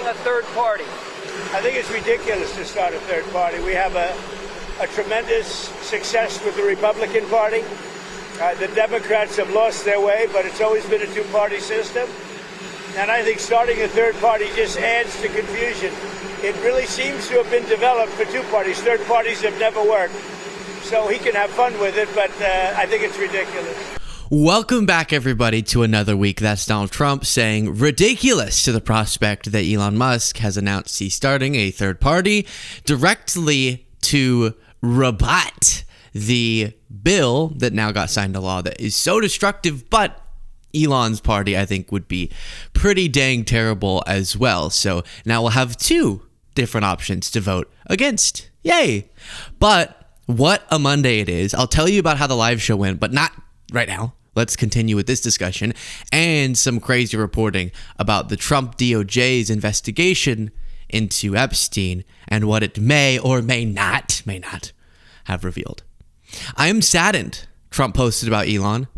starting a third party? I think it's ridiculous to start a third party. We have a tremendous success with the Republican Party. The Democrats have lost their way, but it's always been a two-party system. And I think starting a third party just adds to confusion. It really seems to have been developed for two parties. Third parties have never worked. So he can have fun with it, but I think it's ridiculous. Welcome back, everybody, to another week. That's Donald Trump saying ridiculous to the prospect that Elon Musk has announced he's starting a third party directly to rebut the bill that now got signed into law that is so destructive, but Elon's party, I think, would be pretty dang terrible as well. So now we'll have two different options to vote against. Yay! But what a Monday it is. I'll tell you about how the live show went, but not right now. Let's continue with this discussion and some crazy reporting about the Trump DOJ's investigation into Epstein and what it may or may not have revealed. I am saddened, Trump posted about Elon,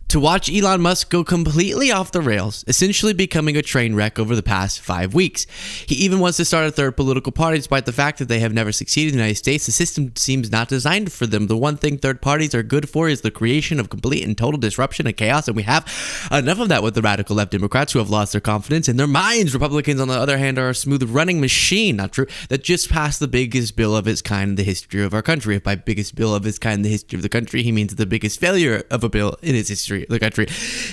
to watch Elon Musk go completely off the rails, essentially becoming a train wreck over the past 5 weeks. He even wants to start a third political party despite the fact that they have never succeeded in the United States. The system seems not designed for them. The one thing third parties are good for is the creation of complete and total disruption and chaos, and we have enough of that with the radical left Democrats who have lost their confidence in their minds. Republicans, on the other hand, are a smooth running machine, not true, that just passed the biggest bill of its kind in the history of our country. If by biggest bill of its kind in the history of the country, he means the biggest failure of a bill in its history of the country.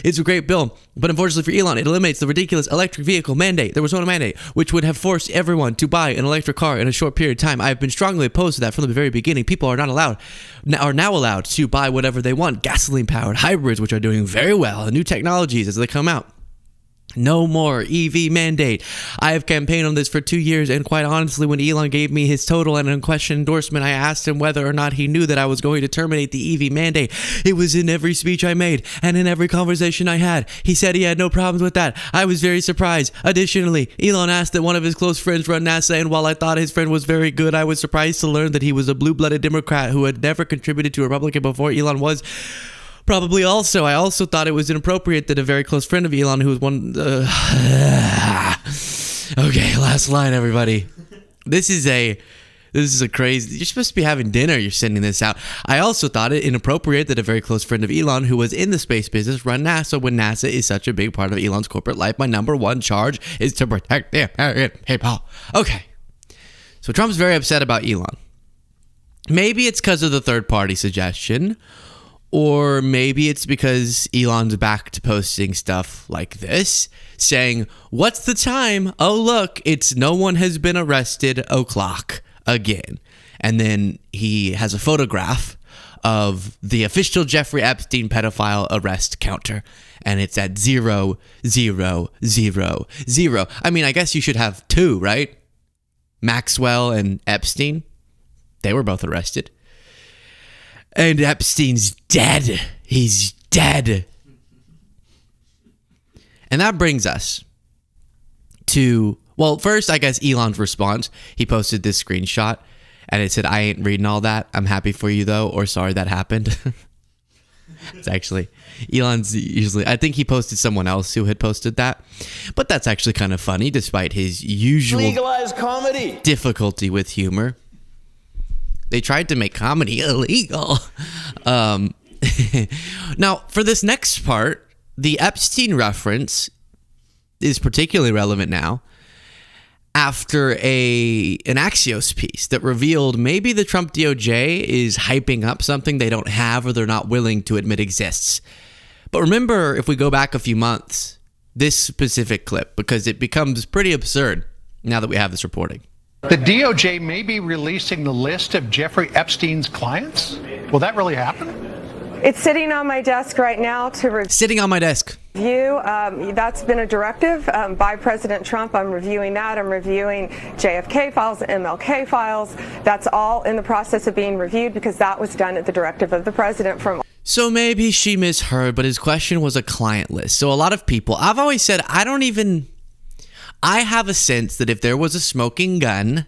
It's a great bill, but unfortunately for Elon, it eliminates the ridiculous electric vehicle mandate. There was no mandate, which would have forced everyone to buy an electric car in a short period of time. I've been strongly opposed to that from the very beginning. People are now allowed to buy whatever they want. Gasoline-powered hybrids, which are doing very well, and new technologies as they come out. No more EV mandate. I have campaigned on this for 2 years, and quite honestly, when Elon gave me his total and unquestioned endorsement, I asked him whether or not he knew that I was going to terminate the EV mandate. It was in every speech I made and in every conversation I had. He said he had no problems with that. I was very surprised. Additionally, Elon asked that one of his close friends run NASA, and while I thought his friend was very good, I was surprised to learn that he was a blue-blooded Democrat who had never contributed to a Republican before Elon was. Probably also, I also thought it was inappropriate that a very close friend of Elon, who was one... Okay, last line, everybody. This is a crazy... You're supposed to be having dinner, you're sending this out. I also thought it inappropriate that a very close friend of Elon, who was in the space business, run NASA when NASA is such a big part of Elon's corporate life. My number one charge is to protect the American people. Okay. So Trump's very upset about Elon. Maybe it's because of the third-party suggestion, or maybe it's because Elon's back to posting stuff like this, saying, what's the time? Oh, look, it's no one has been arrested o'clock again. And then he has a photograph of the official Jeffrey Epstein pedophile arrest counter. And it's at 0, 0, 0, 0. I mean, I guess you should have two, right? Maxwell and Epstein. They were both arrested. And Epstein's dead. He's dead. And that brings us to, well, first, I guess Elon's response. He posted this screenshot and it said, I ain't reading all that. I'm happy for you, though, or sorry that happened. It's actually, Elon's usually, I think he posted someone else who had posted that. But that's actually kind of funny, despite his usual legalized comedy difficulty with humor. They tried to make comedy illegal. Now, for this next part, the Epstein reference is particularly relevant now after an Axios piece that revealed maybe the Trump DOJ is hyping up something they don't have or they're not willing to admit exists. But remember, if we go back a few months, this specific clip, because it becomes pretty absurd now that we have this reporting. The DOJ may be releasing the list of Jeffrey Epstein's clients? Will that really happen? It's sitting on my desk right now to review. Sitting on my desk. That's been a directive by President Trump. I'm reviewing that. I'm reviewing JFK files, MLK files. That's all in the process of being reviewed because that was done at the directive of the president from... So maybe she misheard, but his question was a client list. So a lot of people, I've always said, I have a sense that if there was a smoking gun,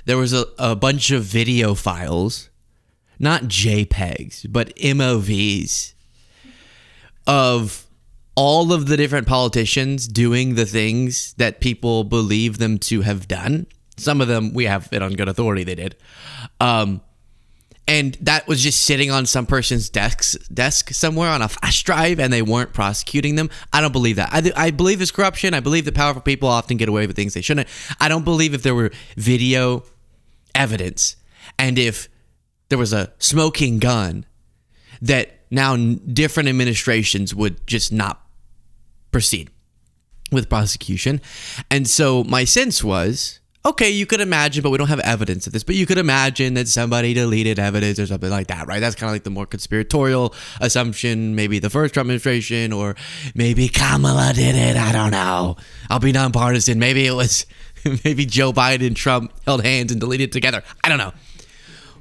there was a bunch of video files, not JPEGs, but MOVs of all of the different politicians doing the things that people believe them to have done. Some of them, we have it on good authority, they did. And that was just sitting on some person's desk somewhere on a flash drive, and they weren't prosecuting them. I don't believe that. I believe there's corruption. I believe that powerful people often get away with things they shouldn't. I don't believe if there were video evidence and if there was a smoking gun that now different administrations would just not proceed with prosecution. And so my sense was, okay, you could imagine, but we don't have evidence of this, but you could imagine that somebody deleted evidence or something like that, right? That's kind of like the more conspiratorial assumption. Maybe the first Trump administration, or maybe Kamala did it. I don't know. I'll be nonpartisan. Maybe it was, maybe Joe Biden and Trump held hands and deleted together. I don't know.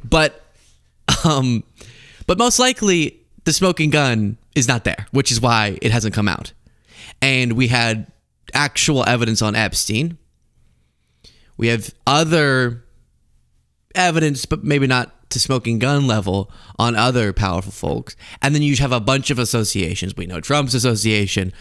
But most likely the smoking gun is not there, which is why it hasn't come out. And we had actual evidence on Epstein. We have other evidence, but maybe not to smoking gun level, on other powerful folks. And then you have a bunch of associations. We know Trump's association,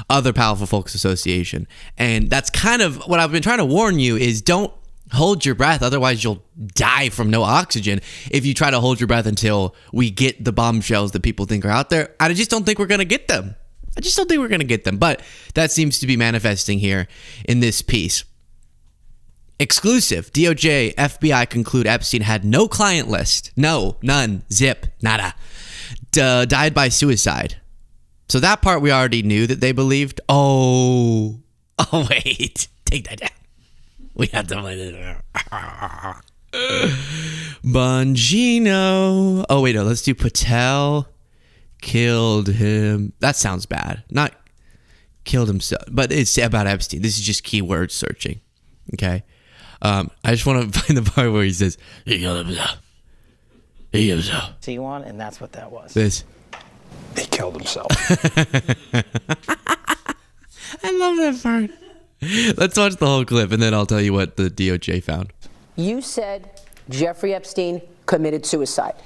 other powerful folks' association. And that's kind of what I've been trying to warn you is don't hold your breath. Otherwise, you'll die from no oxygen if you try to hold your breath until we get the bombshells that people think are out there. I just don't think we're going to get them. But that seems to be manifesting here in this piece. Exclusive. DOJ, FBI conclude Epstein had no client list. No, none, zip, nada. Died by suicide. So that part we already knew that they believed. Oh, wait. Take that down. We have to play this. Bongino. Oh, wait, no. Let's do Patel. Killed him. That sounds bad. Not killed himself, but it's about Epstein. This is just keyword searching. Okay. I just want to find the part where he says, he killed himself. C1, and that's what that was. This. He killed himself. I love that part. Let's watch the whole clip, and then I'll tell you what the DOJ found. You said Jeffrey Epstein committed suicide.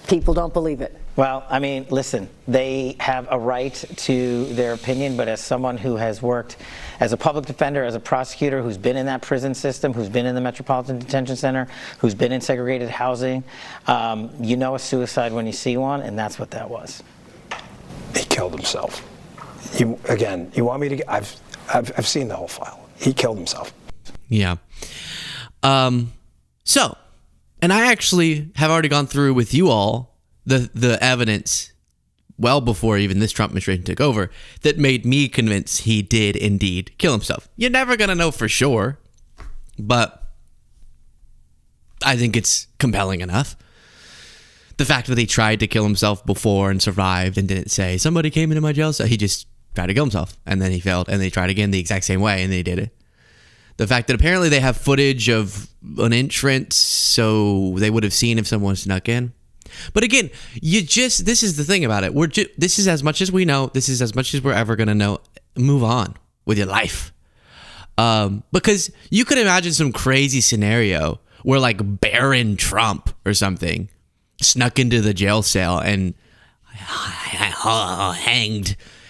People don't believe it. Well, I mean, listen, they have a right to their opinion, but as someone who has worked as a public defender, as a prosecutor, who's been in that prison system, who's been in the Metropolitan Detention Center, who's been in segregated housing, you know a suicide when you see one, and that's what that was. He killed himself. You want me to? I've seen the whole file. He killed himself. Yeah. So, and I actually have already gone through with you all the evidence well before even this Trump administration took over that made me convinced he did indeed kill himself. You're never going to know for sure, but I think it's compelling enough. The fact that he tried to kill himself before and survived and didn't say, somebody came into my jail cell. He just tried to kill himself, and then he failed, and they tried again the exact same way, and they did it. The fact that apparently they have footage of an entrance, so they would have seen if someone snuck in. But again, this is the thing about it. This is as much as we know. This is as much as we're ever going to know. Move on with your life. Because you could imagine some crazy scenario where like Baron Trump or something snuck into the jail cell and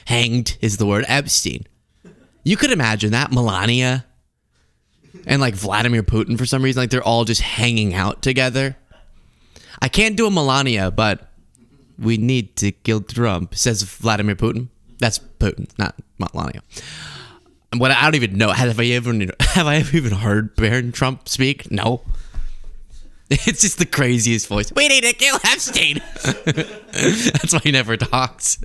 hanged is the word, Epstein. You could imagine that. Melania and like Vladimir Putin, for some reason, like they're all just hanging out together. I can't do a Melania, but we need to kill Trump, says Vladimir Putin. That's Putin, not Melania. What I don't even know. Have I ever even heard Baron Trump speak? No. It's just the craziest voice. We need to kill Epstein. That's why he never talks.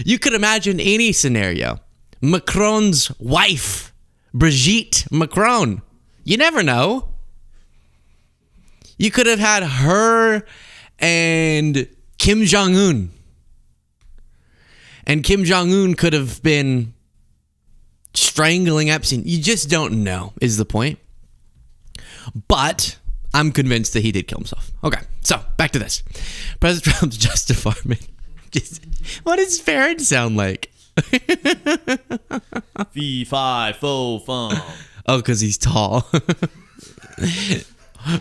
You could imagine any scenario. Macron's wife, Brigitte Macron. You never know. You could have had her and Kim Jong-un. And Kim Jong-un could have been strangling Epstein. You just don't know, is the point. But I'm convinced that he did kill himself. Okay, so back to this. President Trump's Justice Department. What does Farron sound like? Fee, fi, fo, fum. Oh, because he's tall.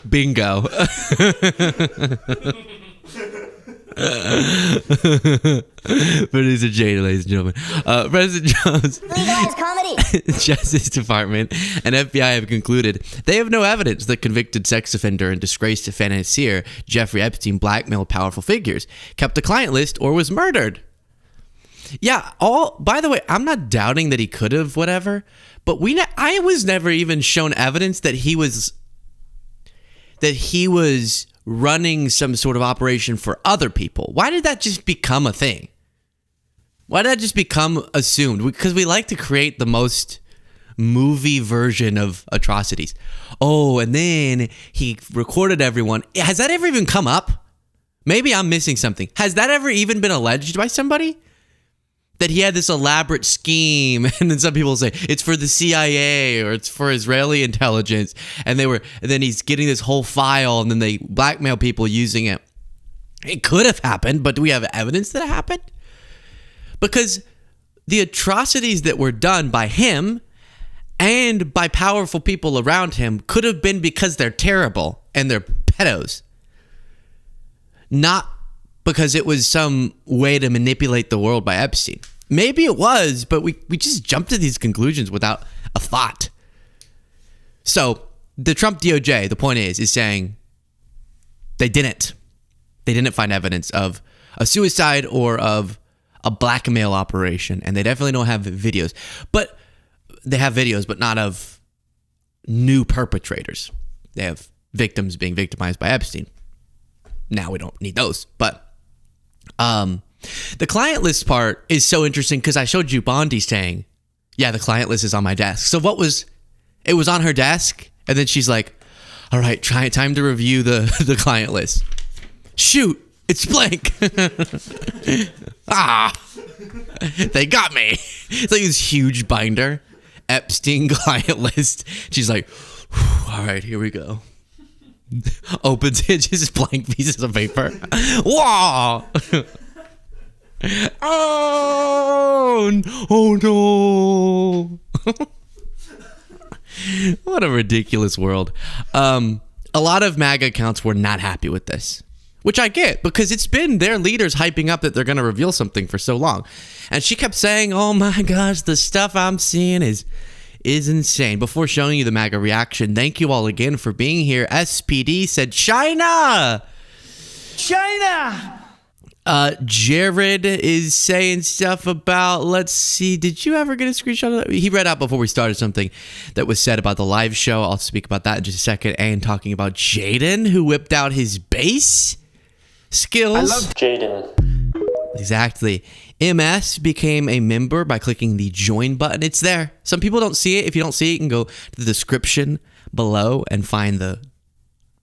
Bingo. Producer Jada, ladies and gentlemen. President Trump's Legalized comedy. Justice Department and FBI have concluded they have no evidence that convicted sex offender and disgraced financier Jeffrey Epstein blackmailed powerful figures, kept a client list, or was murdered. Yeah, by the way, I'm not doubting that he could have, whatever, but I was never even shown evidence that he was running some sort of operation for other people. Why did that just become a thing? Why did that just become assumed? Because we like to create the most movie version of atrocities. Oh, and then he recorded everyone. Has that ever even come up? Maybe I'm missing something. Has that ever even been alleged by somebody? That he had this elaborate scheme, and then some people say it's for the CIA or it's for Israeli intelligence, and then he's getting this whole file, and then they blackmail people using it. It could have happened, but do we have evidence that it happened? Because the atrocities that were done by him and by powerful people around him could have been because they're terrible and they're pedos, not because it was some way to manipulate the world by Epstein. Maybe it was, but we just jumped to these conclusions without a thought. So the Trump DOJ, the point is saying they didn't find evidence of a suicide or of a blackmail operation, and they definitely don't have videos. But they have videos, but not of new perpetrators. They have victims being victimized by Epstein. Now we don't need those, but the client list part is so interesting because I showed you Bondi saying, yeah, the client list is on my desk. So it was on her desk, and then she's like, all right, time to review the client list. Shoot, it's blank. They got me. It's like this huge binder, Epstein client list. She's like, all right, here we go. Opens it, just blank pieces of paper. Whoa! Oh no! What a ridiculous world. A lot of MAGA accounts were not happy with this, which I get because it's been their leaders hyping up that they're going to reveal something for so long, and she kept saying, "Oh my gosh, the stuff I'm seeing is insane." Before showing you the MAGA reaction, thank you all again for being here. SPD said, China! Jared is saying stuff about, let's see, did you ever get a screenshot of that? He read out before we started something that was said about the live show. I'll speak about that in just a second. And talking about Jaden, who whipped out his bass skills. I love Jaden. Exactly. MS became a member by clicking the join button. It's there. Some people don't see it. If you don't see it, you can go to the description below and find the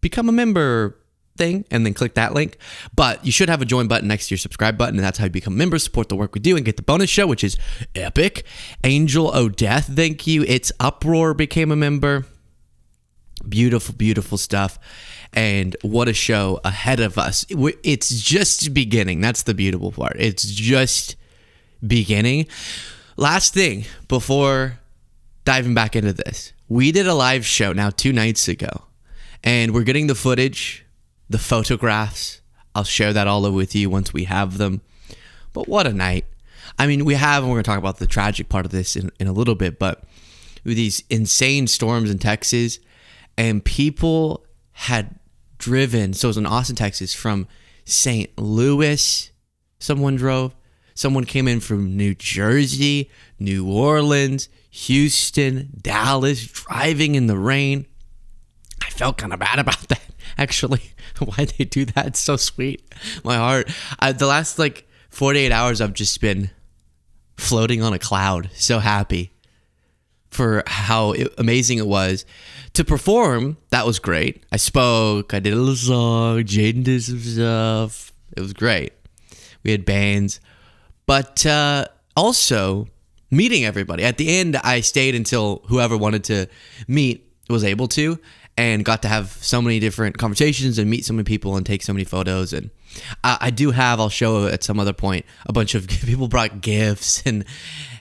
become a member thing and then click that link. But you should have a join button next to your subscribe button, and that's how you become a member, support the work we do, and get the bonus show, which is epic. Angel O'Death, thank you. It's Uproar became a member. Beautiful, beautiful stuff. And what a show ahead of us. It's just beginning. That's the beautiful part. It's just beginning. Last thing before diving back into this. We did a live show now 2 nights ago, and we're getting the footage, the photographs. I'll share that all over with you once we have them. But what a night. I mean, we're going to talk about the tragic part of this in a little bit, but with these insane storms in Texas, and people had driven, so it was in Austin, Texas, from St. Louis, someone drove. Someone came in from New Jersey, New Orleans, Houston, Dallas, driving in the rain. I felt kind of bad about that, actually. Why'd they do that? It's so sweet. My heart. The last 48 hours, I've just been floating on a cloud. So happy for how amazing it was to perform. That was great. I spoke. I did a little song. Jaden did some stuff. It was great. We had bands. But also meeting everybody. At the end, I stayed until whoever wanted to meet was able to, and got to have so many different conversations and meet so many people and take so many photos. And I do have, I'll show at some other point, a bunch of people brought gifts and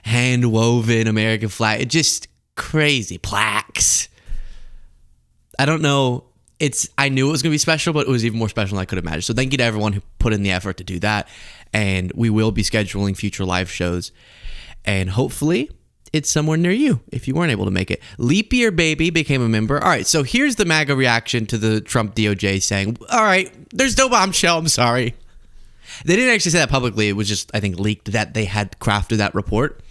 hand-woven American flag. It just crazy plaques. I don't know I knew it was going to be special, but it was even more special than I could imagine. So thank you to everyone who put in the effort to do that. And we will be scheduling future live shows. And hopefully it's somewhere near you if you weren't able to make it. Leap Year Baby became a member. All right, so here's the MAGA reaction to the Trump DOJ saying, all right, there's no bombshell, I'm sorry. They didn't actually say that publicly. It was just, I think, leaked that they had crafted that report.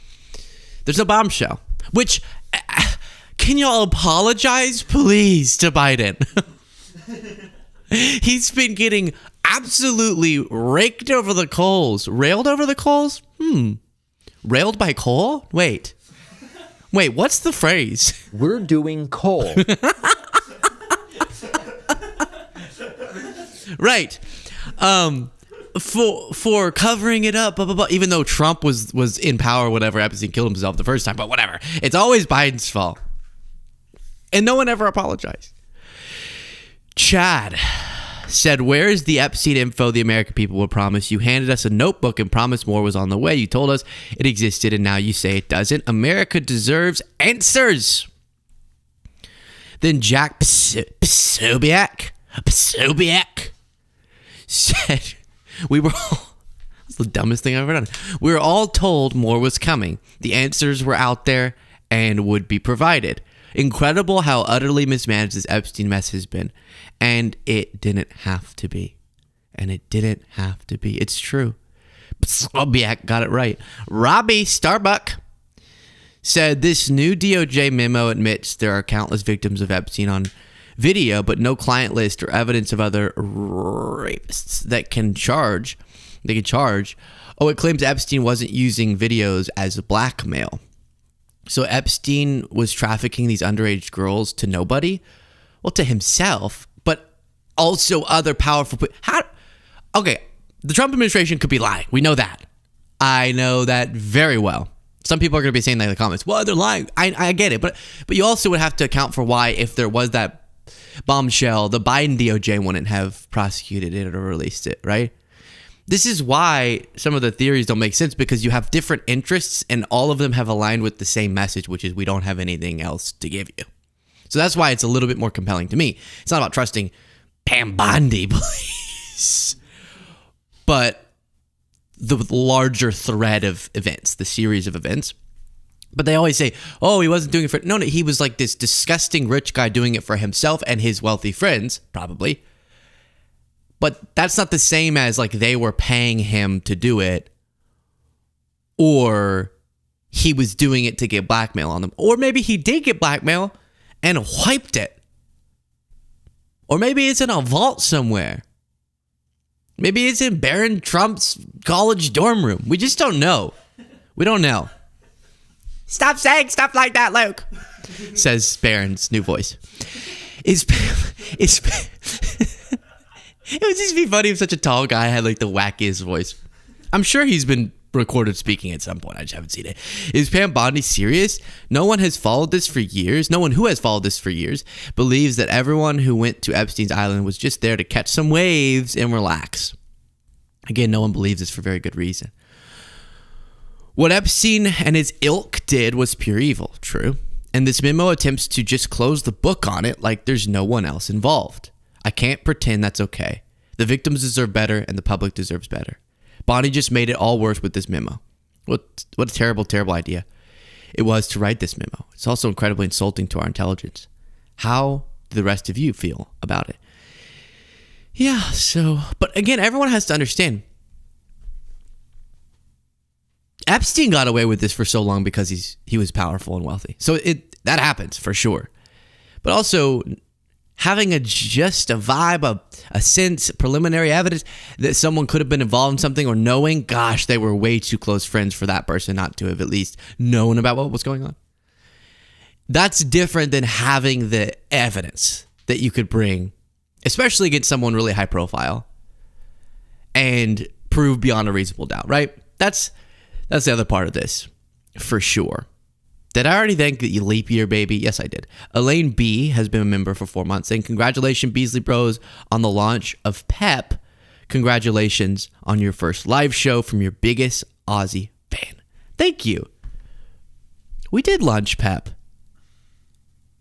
There's no bombshell. Which, can y'all apologize, please, to Biden? He's been getting absolutely raked over the coals. Railed over the coals? Railed by coal? Wait, what's the phrase? We're doing coal. Right. For covering it up, blah, blah, blah. Even though Trump was in power, whatever, Epstein killed himself the first time, but whatever. It's always Biden's fault. And no one ever apologized. Chad said, where's the Epstein info the American people would promise? You handed us a notebook and promised more was on the way. You told us it existed and now you say it doesn't. America deserves answers. Then Jack Posobiec said, we were all, that's the dumbest thing I've ever done. We were all told more was coming. The answers were out there and would be provided. Incredible how utterly mismanaged this Epstein mess has been. And it didn't have to be. It's true. Posobiec got it right. Robbie Starbuck said this new DOJ memo admits there are countless victims of Epstein on video, but no client list or evidence of other rapists that can charge. Oh, it claims Epstein wasn't using videos as blackmail. So Epstein was trafficking these underage girls to nobody? Well, to himself, but also other powerful people. Okay, the Trump administration could be lying. We know that. I know that very well. Some people are going to be saying that in the comments. Well, they're lying. I get it. But you also would have to account for why, if there was that bombshell, the Biden DOJ wouldn't have prosecuted it or released it, right? This is why some of the theories don't make sense, because you have different interests and all of them have aligned with the same message, which is we don't have anything else to give you. So that's why it's a little bit more compelling to me. It's not about trusting Pam Bondi, please, but the larger thread of events, the series of events. But they always say, oh, he wasn't doing it for... No, he was like this disgusting rich guy doing it for himself and his wealthy friends, probably. But that's not the same as like they were paying him to do it, or he was doing it to get blackmail on them. Or maybe he did get blackmail and wiped it. Or maybe it's in a vault somewhere. Maybe it's in Barron Trump's college dorm room. We just don't know. We don't know. Stop saying stuff like that, Luke, says Barron's new voice. It would just be funny if such a tall guy had like the wackiest voice. I'm sure he's been recorded speaking at some point. I just haven't seen it. Is Pam Bondi serious? No one who has followed this for years believes that everyone who went to Epstein's island was just there to catch some waves and relax. Again, no one believes this for very good reason. What Epstein and his ilk did was pure evil, true. And this memo attempts to just close the book on it like there's no one else involved. I can't pretend that's okay. The victims deserve better and the public deserves better. Bonnie just made it all worse with this memo. What a terrible, terrible idea it was to write this memo. It's also incredibly insulting to our intelligence. How do the rest of you feel about it? Yeah, so, but again, everyone has to understand. Epstein got away with this for so long because he was powerful and wealthy. So that happens for sure. But also having just a vibe, a sense, preliminary evidence that someone could have been involved in something, or knowing, gosh, they were way too close friends for that person not to have at least known about what was going on. That's different than having the evidence that you could bring, especially against someone really high profile, and prove beyond a reasonable doubt, right? That's the other part of this, for sure. Did I already thank you, Leap Year Baby? Yes, I did. Elaine B has been a member for 4 months. And congratulations, Beasley Bros, on the launch of PEP. Congratulations on your first live show from your biggest Aussie fan. Thank you. We did launch PEP.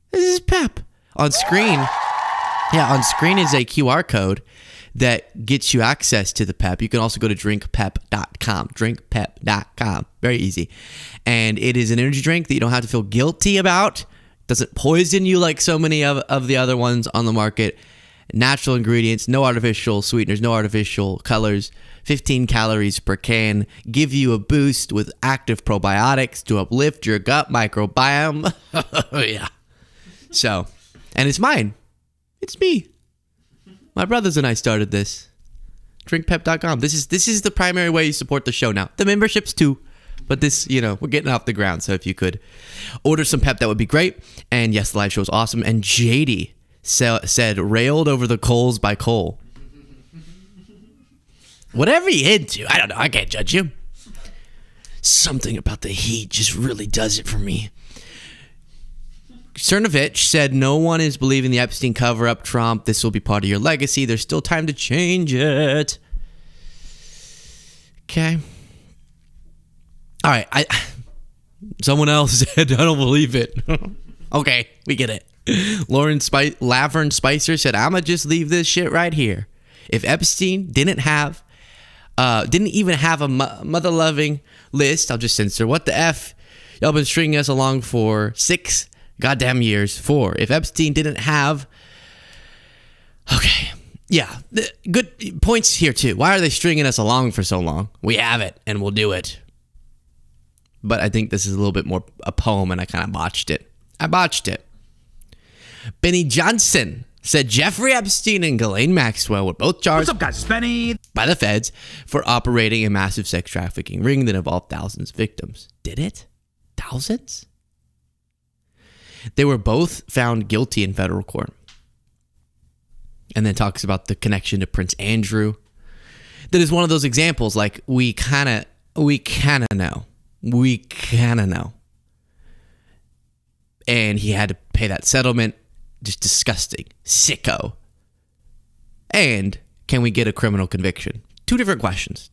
This is PEP. On screen, Yeah, on screen is a QR code that gets you access to the PEP. You can also go to drinkpep.com. Drinkpep.com. Very easy. And it is an energy drink that you don't have to feel guilty about. Doesn't poison you like so many of the other ones on the market. Natural ingredients, no artificial sweeteners, no artificial colors. 15 calories per can. Give you a boost with active probiotics to uplift your gut microbiome. Yeah. So, and it's mine. It's me. My brothers and I started this. Drinkpep.com. This is the primary way you support the show now. The memberships too. But this, we're getting off the ground. So if you could order some Pep, that would be great. And yes, the live show is awesome. And JD said, railed over the coals by Cole. Whatever you into, I don't know. I can't judge you. Something about the heat just really does it for me. Cernovich said, no one is believing the Epstein cover-up, Trump. This will be part of your legacy. There's still time to change it. Okay. All right. Someone else said, I don't believe it. Okay, we get it. Laverne Spicer said, I'ma just leave this shit right here. If Epstein didn't even have a mother-loving list, I'll just censor. What the F? Y'all been stringing us along for 6 goddamn years. 4. If Epstein didn't have... Okay. Yeah. Good points here, too. Why are they stringing us along for so long? We have it, and we'll do it. But I think this is a little bit more a poem, and I kind of botched it. Benny Johnson said Jeffrey Epstein and Ghislaine Maxwell were both charged by the feds for operating a massive sex trafficking ring that involved thousands of victims. Did it? Thousands? They were both found guilty in federal court. And then talks about the connection to Prince Andrew. That is one of those examples, like, we kind of know. And he had to pay that settlement. Just disgusting. Sicko. And can we get a criminal conviction? Two different questions.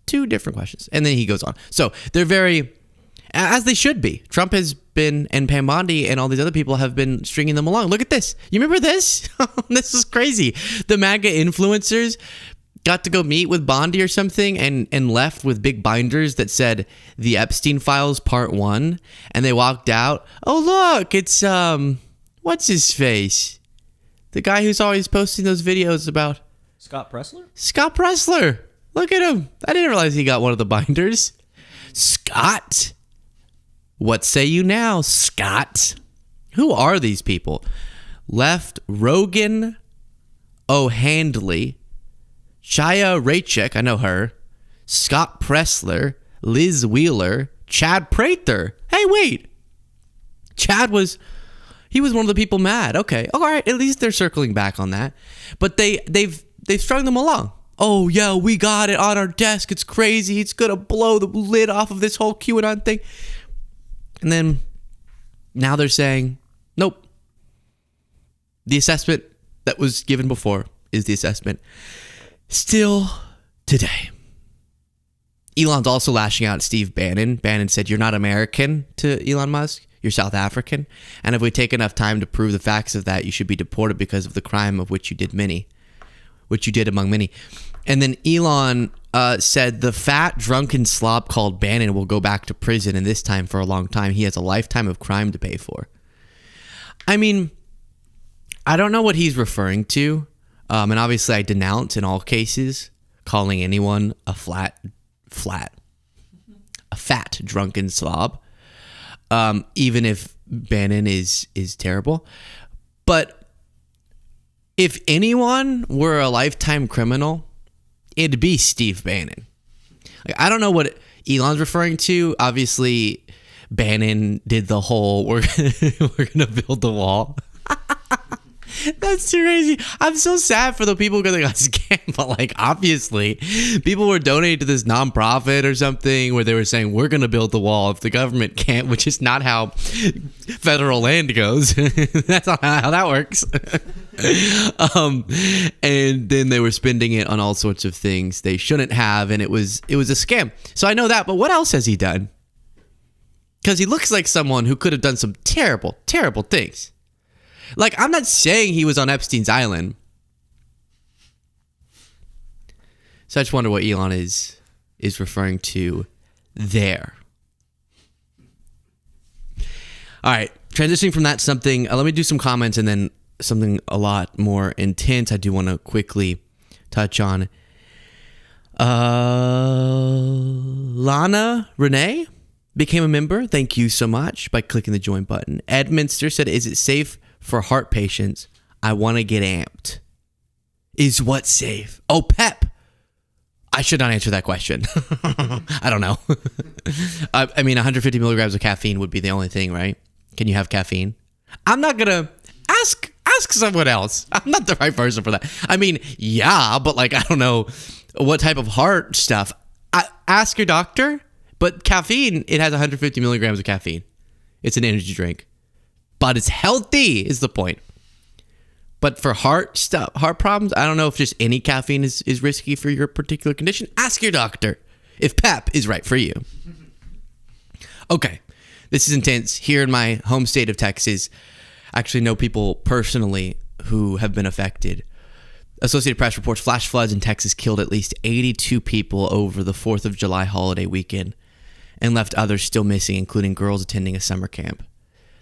And then he goes on. So they're very, as they should be. Trump has been, and Pam Bondi and all these other people have been stringing them along. Look at this. You remember this? This is crazy. The MAGA influencers got to go meet with Bondi or something and left with big binders that said the Epstein Files Part 1. And they walked out. Oh, look, it's, what's his face? The guy who's always posting those videos about... Scott Pressler? Scott Pressler. Look at him. I didn't realize he got one of the binders. Scott. What say you now, Scott? Who are these people? Left Rogan O'Handley, Chaya Raychik, I know her, Scott Pressler, Liz Wheeler, Chad Prather. Hey, wait. He was one of the people mad. Okay. All right. At least they're circling back on that. But they've strung them along. Oh, yeah, we got it on our desk. It's crazy. It's going to blow the lid off of this whole QAnon thing. And then now they're saying, nope. The assessment that was given before is the assessment still today. Elon's also lashing out at Steve Bannon. Bannon said, you're not American to Elon Musk. You're South African. And if we take enough time to prove the facts of that, you should be deported because of the crime of which you did among many. And then Elon said the fat, drunken slob called Bannon will go back to prison, and this time for a long time. He has a lifetime of crime to pay for. I mean, I don't know what he's referring to. And obviously I denounce in all cases calling anyone a fat, drunken slob. Even if Bannon is terrible. But if anyone were a lifetime criminal, it'd be Steve Bannon. Like, I don't know what Elon's referring to. Obviously, Bannon did the whole, we're gonna build the wall. That's too crazy. I'm so sad for the people who got scammed, but like obviously people were donating to this nonprofit or something where they were saying we're going to build the wall if the government can't, which is not how federal land goes. That's not how that works. And then they were spending it on all sorts of things they shouldn't have, and it was a scam. So I know that, but what else has he done? Because he looks like someone who could have done some terrible, terrible things. Like, I'm not saying he was on Epstein's island, So I just wonder what Elon is referring to there. All right, transitioning from that to something, let me do some comments and then something a lot more intense I do want to quickly touch on. Lana Renee became a member. Thank you so much by clicking the join button. Edminster said, is it safe for heart patients? I want to get amped. Is what safe? Oh, PEP. I should not answer that question. I don't know. I mean, 150 milligrams of caffeine would be the only thing, right? Can you have caffeine? I'm not going to ask someone else. I'm not the right person for that. I mean, yeah, but like, I don't know what type of heart stuff. Ask your doctor. But caffeine, it has 150 milligrams of caffeine. It's an energy drink. But it's healthy is the point. But for heart problems, I don't know if just any caffeine is risky for your particular condition. Ask your doctor if PEP is right for you. Okay, this is intense. Here in my home state of Texas, I actually know people personally who have been affected. Associated Press reports flash floods in Texas killed at least 82 people over the 4th of July holiday weekend and left others still missing, including girls attending a summer camp.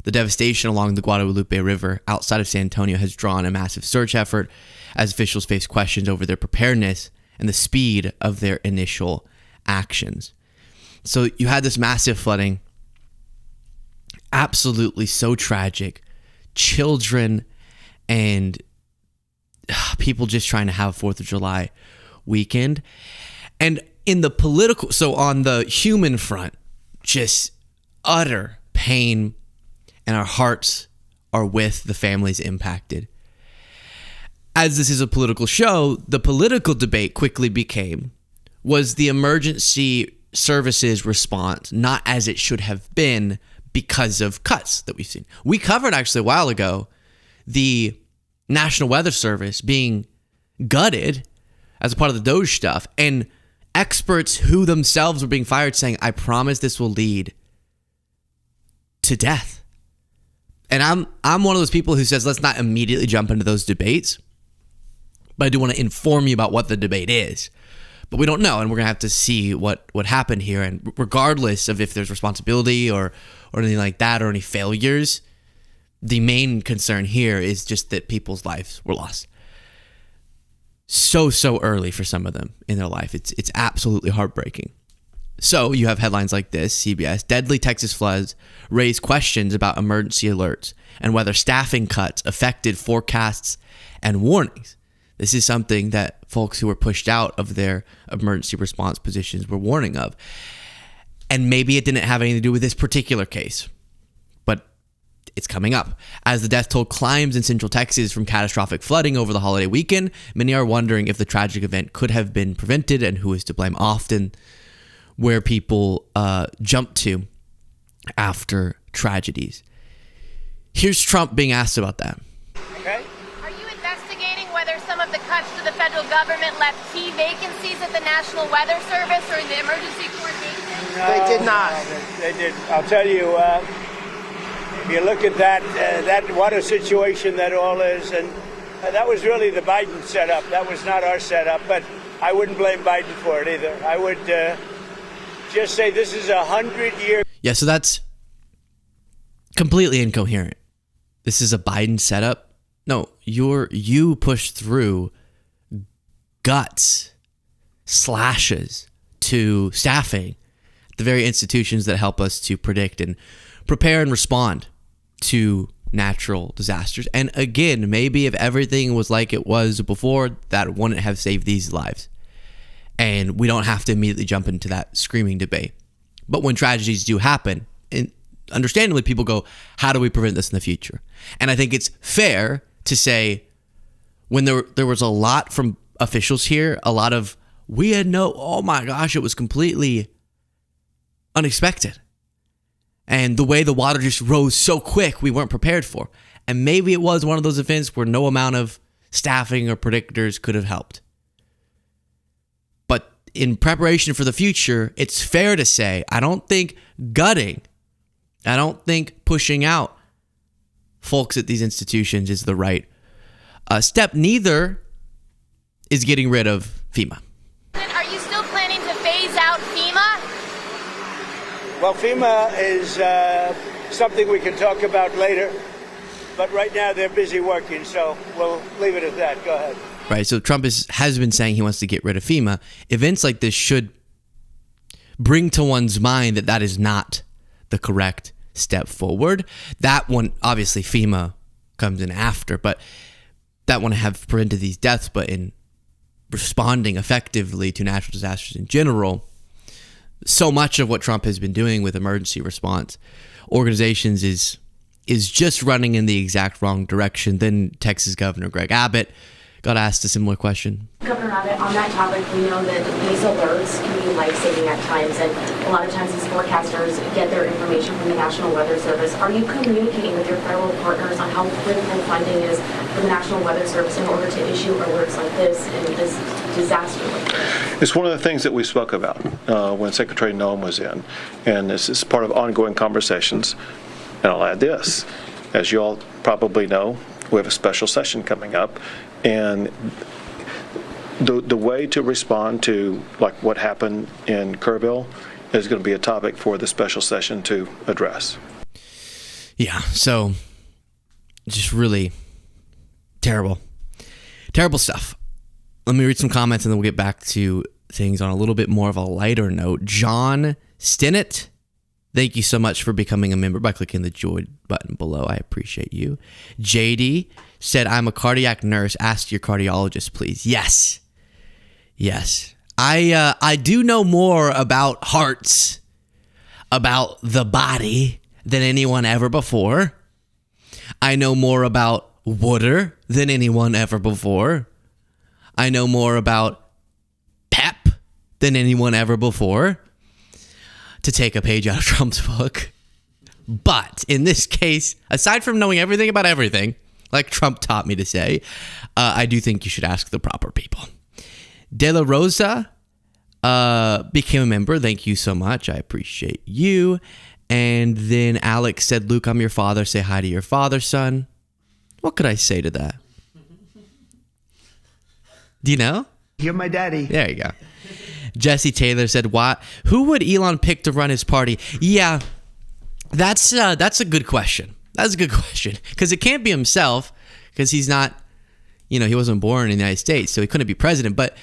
The devastation along the Guadalupe River outside of San Antonio has drawn a massive search effort as officials face questions over their preparedness and the speed of their initial actions. So you had this massive flooding, absolutely so tragic. Children and people just trying to have 4th of July weekend. And in the political, so on the human front, just utter pain, and our hearts are with the families impacted. As this is a political show, the political debate quickly became, was the emergency services response not as it should have been because of cuts that we've seen. We covered actually a while ago the National Weather Service being gutted as a part of the DOJ stuff, and experts who themselves were being fired saying, I promise this will lead to death. And I'm one of those people who says, let's not immediately jump into those debates, but I do want to inform you about what the debate is. But we don't know, and we're going to have to see what happened here. And regardless of if there's responsibility or anything like that or any failures, the main concern here is just that people's lives were lost so early for some of them in their life. It's absolutely heartbreaking. So you have headlines like this, CBS, deadly Texas floods raise questions about emergency alerts and whether staffing cuts affected forecasts and warnings. This is something that folks who were pushed out of their emergency response positions were warning of. And maybe it didn't have anything to do with this particular case, but it's coming up. As the death toll climbs in central Texas from catastrophic flooding over the holiday weekend, many are wondering if the tragic event could have been prevented and who is to blame. Often where people jump to after tragedies. Here's Trump being asked about that. Okay? Are you investigating whether some of the cuts to the federal government left key vacancies at the National Weather Service or in the emergency coordination? No, they did not. No, they didn't. I'll tell you, if you look at that what a situation that all is, and that was really the Biden setup. That was not our setup, but I wouldn't blame Biden for it either. I would just say this is 100-year. Yeah, so that's completely incoherent. This is a Biden setup. No, you push through guts, slashes to staffing, the very institutions that help us to predict and prepare and respond to natural disasters. And again, maybe if everything was like it was before, that wouldn't have saved these lives. And we don't have to immediately jump into that screaming debate. But when tragedies do happen, and understandably people go, how do we prevent this in the future? And I think it's fair to say when there was a lot from officials here, a lot of, we had oh my gosh, it was completely unexpected. And the way the water just rose so quick, we weren't prepared for. And maybe it was one of those events where no amount of staffing or predictors could have helped. But in preparation for the future, it's fair to say, I don't think gutting, I don't think pushing out folks at these institutions is the right step. Neither is getting rid of FEMA. In Well, FEMA is something we can talk about later, but right now they're busy working, so we'll leave it at that. Go ahead. Right, so Trump has been saying he wants to get rid of FEMA. Events like this should bring to one's mind that that is not the correct step forward. That one, obviously FEMA comes in after, but that one have prevented these deaths, but in responding effectively to natural disasters in general, so much of what Trump has been doing with emergency response organizations is just running in the exact wrong direction. Then Texas Governor Greg Abbott got asked a similar question. Governor Abbott, on that topic, we know that these alerts can be life-saving at times, and a lot of times these forecasters get their information from the National Weather Service. Are you communicating with your federal partners on how critical funding is for the National Weather Service in order to issue alerts like this and this disaster like this? It's one of the things that we spoke about when Secretary Noem was in, and this is part of ongoing conversations. And I'll add this, as you all probably know, we have a special session coming up, and the way to respond to like what happened in Kerrville is going to be a topic for the special session to address. Yeah, so just really terrible stuff. Let me read some comments and then we'll get back to things on a little bit more of a lighter note. John Stinnett, thank you so much for becoming a member by clicking the join button below. I appreciate you. JD said, I'm a cardiac nurse. Ask your cardiologist, please. Yes. I do know more about hearts, about the body than anyone ever before. I know more about water than anyone ever before. I know more about pep than anyone ever before, to take a page out of Trump's book. But in this case, aside from knowing everything about everything, like Trump taught me to say, I do think you should ask the proper people. De La Rosa became a member. Thank you so much. I appreciate you. And then Alex said, Luke, I'm your father. Say hi to your father, son. What could I say to that? Do you know? You're my daddy. There you go. Jesse Taylor said, "What? Who would Elon pick to run his party?" Yeah, that's a good question. That's a good question because it can't be himself because he's not, he wasn't born in the United States, so he couldn't be president. But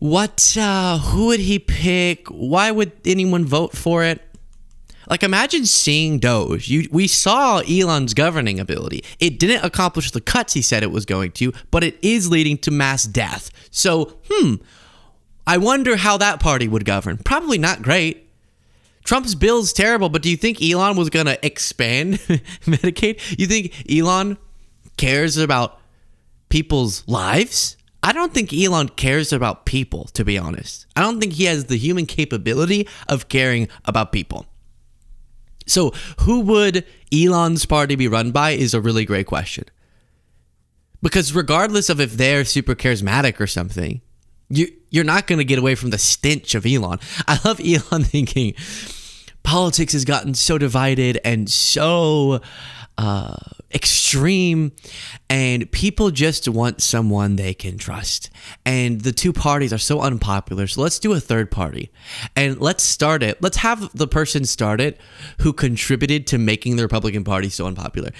who would he pick? Why would anyone vote for it? Like, imagine seeing DOJ. We saw Elon's governing ability. It didn't accomplish the cuts he said it was going to, but it is leading to mass death. So, I wonder how that party would govern. Probably not great. Trump's bill's terrible, but do you think Elon was going to expand Medicaid? You think Elon cares about people's lives? I don't think Elon cares about people, to be honest. I don't think he has the human capability of caring about people. So who would Elon's party be run by is a really great question. Because regardless of if they're super charismatic or something, you're not going to get away from the stench of Elon. I love Elon thinking politics has gotten so divided and so extreme, and people just want someone they can trust. And the two parties are so unpopular, so let's do a third party. And let's start it. Let's have the person start it who contributed to making the Republican Party so unpopular.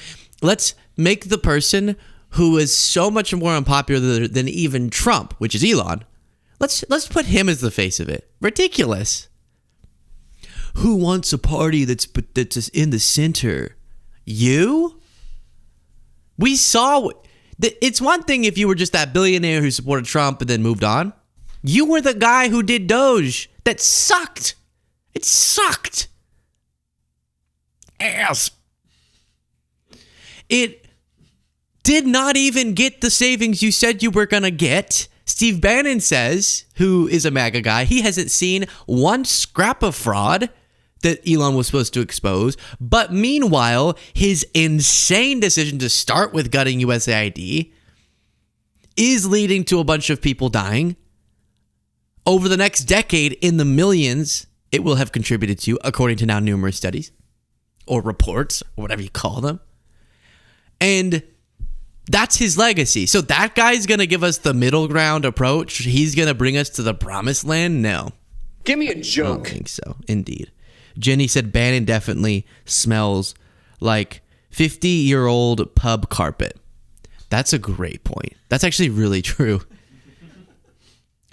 Let's make the person who is so much more unpopular than even Trump, which is Elon. Let's put him as the face of it. Ridiculous. Who wants a party that's in the center? You? We saw... It's one thing if you were just that billionaire who supported Trump and then moved on. You were the guy who did DOJ. That sucked. It sucked. Ass. It did not even get the savings you said you were going to get. Steve Bannon says, who is a MAGA guy, he hasn't seen one scrap of fraud that Elon was supposed to expose. But meanwhile, his insane decision to start with gutting USAID is leading to a bunch of people dying. Over the next decade, in the millions, it will have contributed to, according to now numerous studies or reports or whatever you call them. And that's his legacy. So that guy's going to give us the middle ground approach. He's going to bring us to the promised land? No. Give me a joke. I don't think so. Indeed. Jenny said Bannon definitely smells like 50-year-old pub carpet. That's a great point. That's actually really true.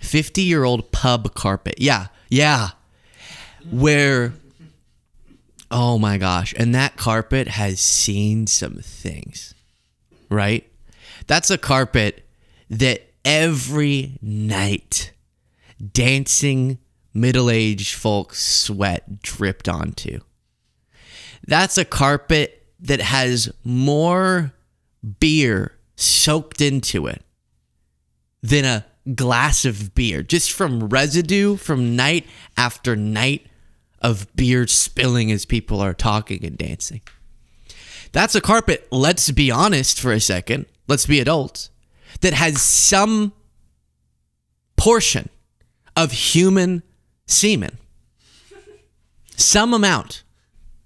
50-year-old pub carpet. Yeah. Where, oh my gosh. And that carpet has seen some things, right? That's a carpet that every night dancing middle-aged folks' sweat dripped onto. That's a carpet that has more beer soaked into it than a glass of beer, just from residue from night after night of beer spilling as people are talking and dancing. That's a carpet, let's be honest for a second, let's be adults, that has some portion of human semen. Some amount,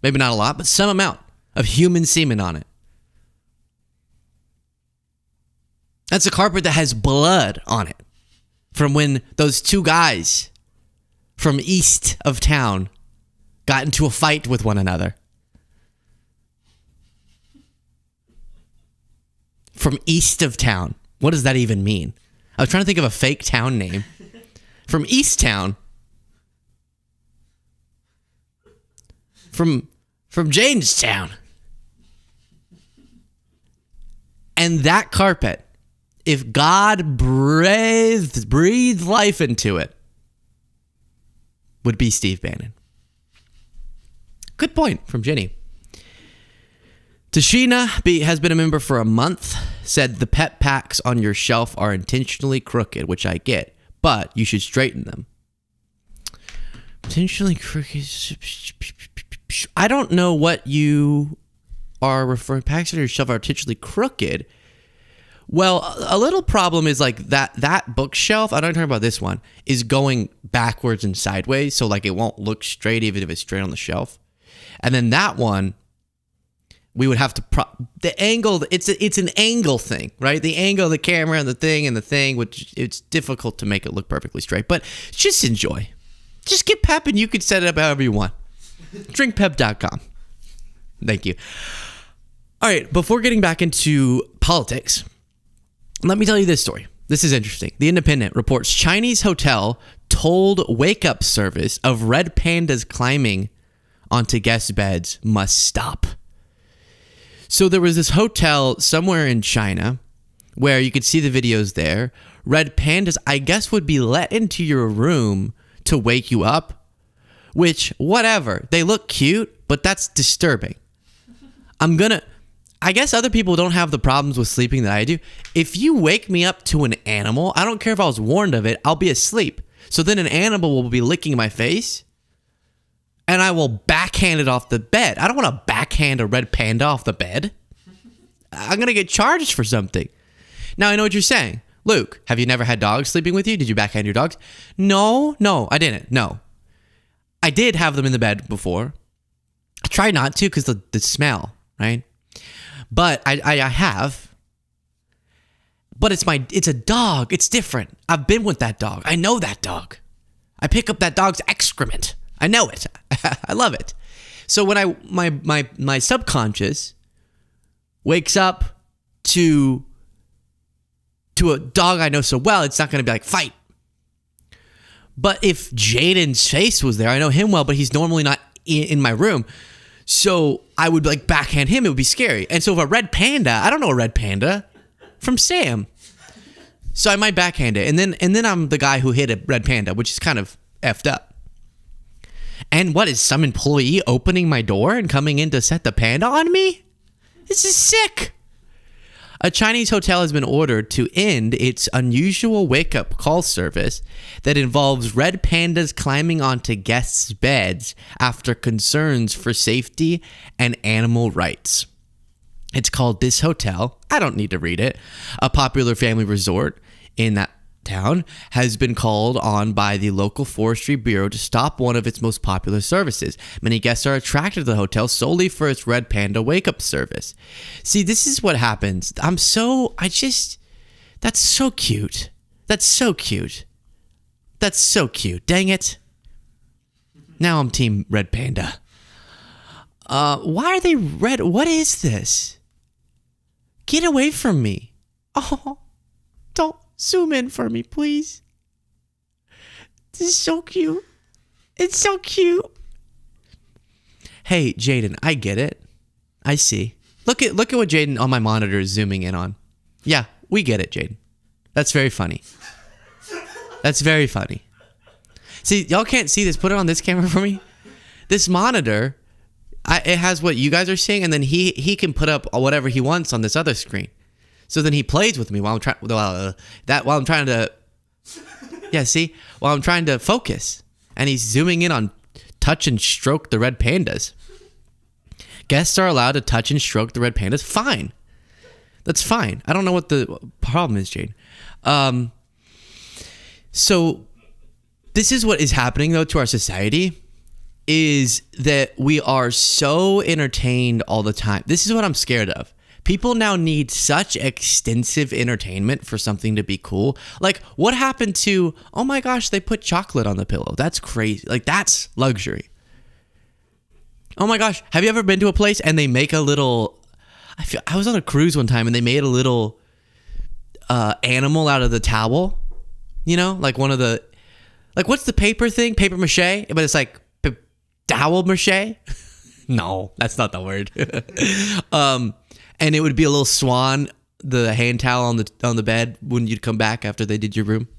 maybe not a lot, but some amount of human semen on it. That's a carpet that has blood on it from when those two guys from east of town got into a fight with one another. From east of town. What does that even mean? I was trying to think of a fake town name. From East Town. From Jamestown. And that carpet, if God breathed life into it, would be Steve Bannon. Good point from Jenny. Tashina has been a member for a month, said the pet packs on your shelf are intentionally crooked, which I get, but you should straighten them. Intentionally crooked. I don't know what you are referring. Packs on your shelf are intentionally crooked. Well, a little problem is like that bookshelf, I don't talk about this one, is going backwards and sideways, so like it won't look straight even if it's straight on the shelf. And then that one, we would have to the angle. It's an angle thing, right? The angle of the camera and the thing, which it's difficult to make it look perfectly straight. But just enjoy. Just get Pep, and you can set it up however you want. Drinkpep.com. Thank you. All right, before getting back into politics, let me tell you this story. This is interesting. The Independent reports Chinese hotel told wake-up service of red pandas climbing onto guest beds must stop. So there was this hotel somewhere in China where you could see the videos there. Red pandas, I guess, would be let into your room to wake you up, which, whatever. They look cute, but that's disturbing. I guess other people don't have the problems with sleeping that I do. If you wake me up to an animal, I don't care if I was warned of it, I'll be asleep. So then an animal will be licking my face, and I will backhand it off the bed. I don't want to backhand a red panda off the bed. I'm going to get charged for something. Now, I know what you're saying. Luke, have you never had dogs sleeping with you? Did you backhand your dogs? No, I didn't. No. I did have them in the bed before. I tried not to because the smell, right? But I have. But it's a dog. It's different. I've been with that dog. I know that dog. I pick up that dog's excrement. I know it. I love it. So when my subconscious wakes up to a dog I know so well, it's not going to be like, fight. But if Jaden's face was there, I know him well, but he's normally not in my room. So I would like backhand him. It would be scary. And so if a red panda, I don't know a red panda from Sam. So I might backhand it. And then I'm the guy who hit a red panda, which is kind of effed up. And what is some employee opening my door and coming in to set the panda on me? This is sick. A Chinese hotel has been ordered to end its unusual wake-up call service that involves red pandas climbing onto guests' beds after concerns for safety and animal rights. It's called This Hotel. I don't need to read it. A popular family resort in that town has been called on by the local forestry bureau to stop one of its most popular services. Many guests are attracted to the hotel solely for its red panda wake-up service. See, this is what happens. That's so cute. That's so cute. Dang it. Now I'm team red panda. Why are they red? What is this? Get away from me. Oh, don't zoom in for me, please. This is so cute. It's so cute. Hey, Jaden, I get it. I see. Look at what Jaden on my monitor is zooming in on. Yeah, we get it, Jaden. That's very funny. That's very funny. See, y'all can't see this. Put it on this camera for me. This monitor, it has what you guys are seeing, and then he can put up whatever he wants on this other screen. So then he plays with me while I'm trying to. Yeah, see, while I'm trying to focus, and he's zooming in on touch and stroke the red pandas. Guests are allowed to touch and stroke the red pandas. Fine. That's fine. I don't know what the problem is, Jade. So this is what is happening, though, to our society, is that we are so entertained all the time. This is what I'm scared of. People now need such extensive entertainment for something to be cool. Like, what happened to, oh my gosh, they put chocolate on the pillow. That's crazy. Like, that's luxury. Oh my gosh, have you ever been to a place and they make a little, I was on a cruise one time and they made a little animal out of the towel, you know, like one of the, like, what's the paper thing? Paper mache, but it's like towel mache. No, that's not the word. And it would be a little swan, the hand towel on the bed when you'd come back after they did your room.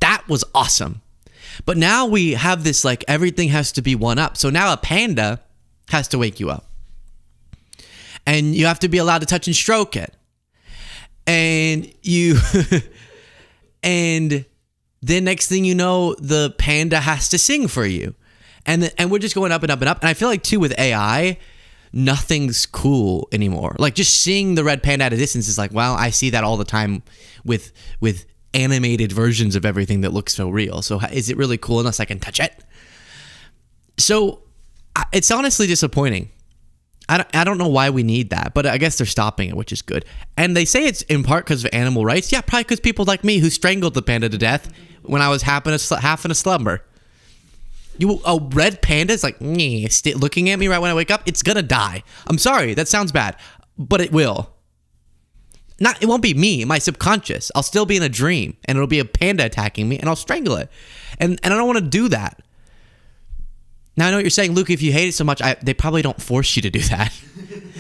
That was awesome. But now we have this, like, everything has to be one up. So now a panda has to wake you up. And you have to be allowed to touch and stroke it. And you and then next thing you know, the panda has to sing for you. And we're just going up and up and up. And I feel like too with AI, nothing's cool anymore. Like, just seeing the red panda at a distance is like, well, I see that all the time with animated versions of everything that looks so real. So is it really cool unless I can touch it? So it's honestly disappointing. I don't know why we need that, but I guess they're stopping it, which is good. And they say it's in part because of animal rights. Yeah, probably because people like me who strangled the panda to death when I was half in a slumber. A red panda is like looking at me right when I wake up. It's gonna die. I'm sorry, that sounds bad, but it will. It won't be me, my subconscious. I'll still be in a dream, and it'll be a panda attacking me, and I'll strangle it. And I don't want to do that. Now, I know what you're saying, Luke, if you hate it so much, they probably don't force you to do that.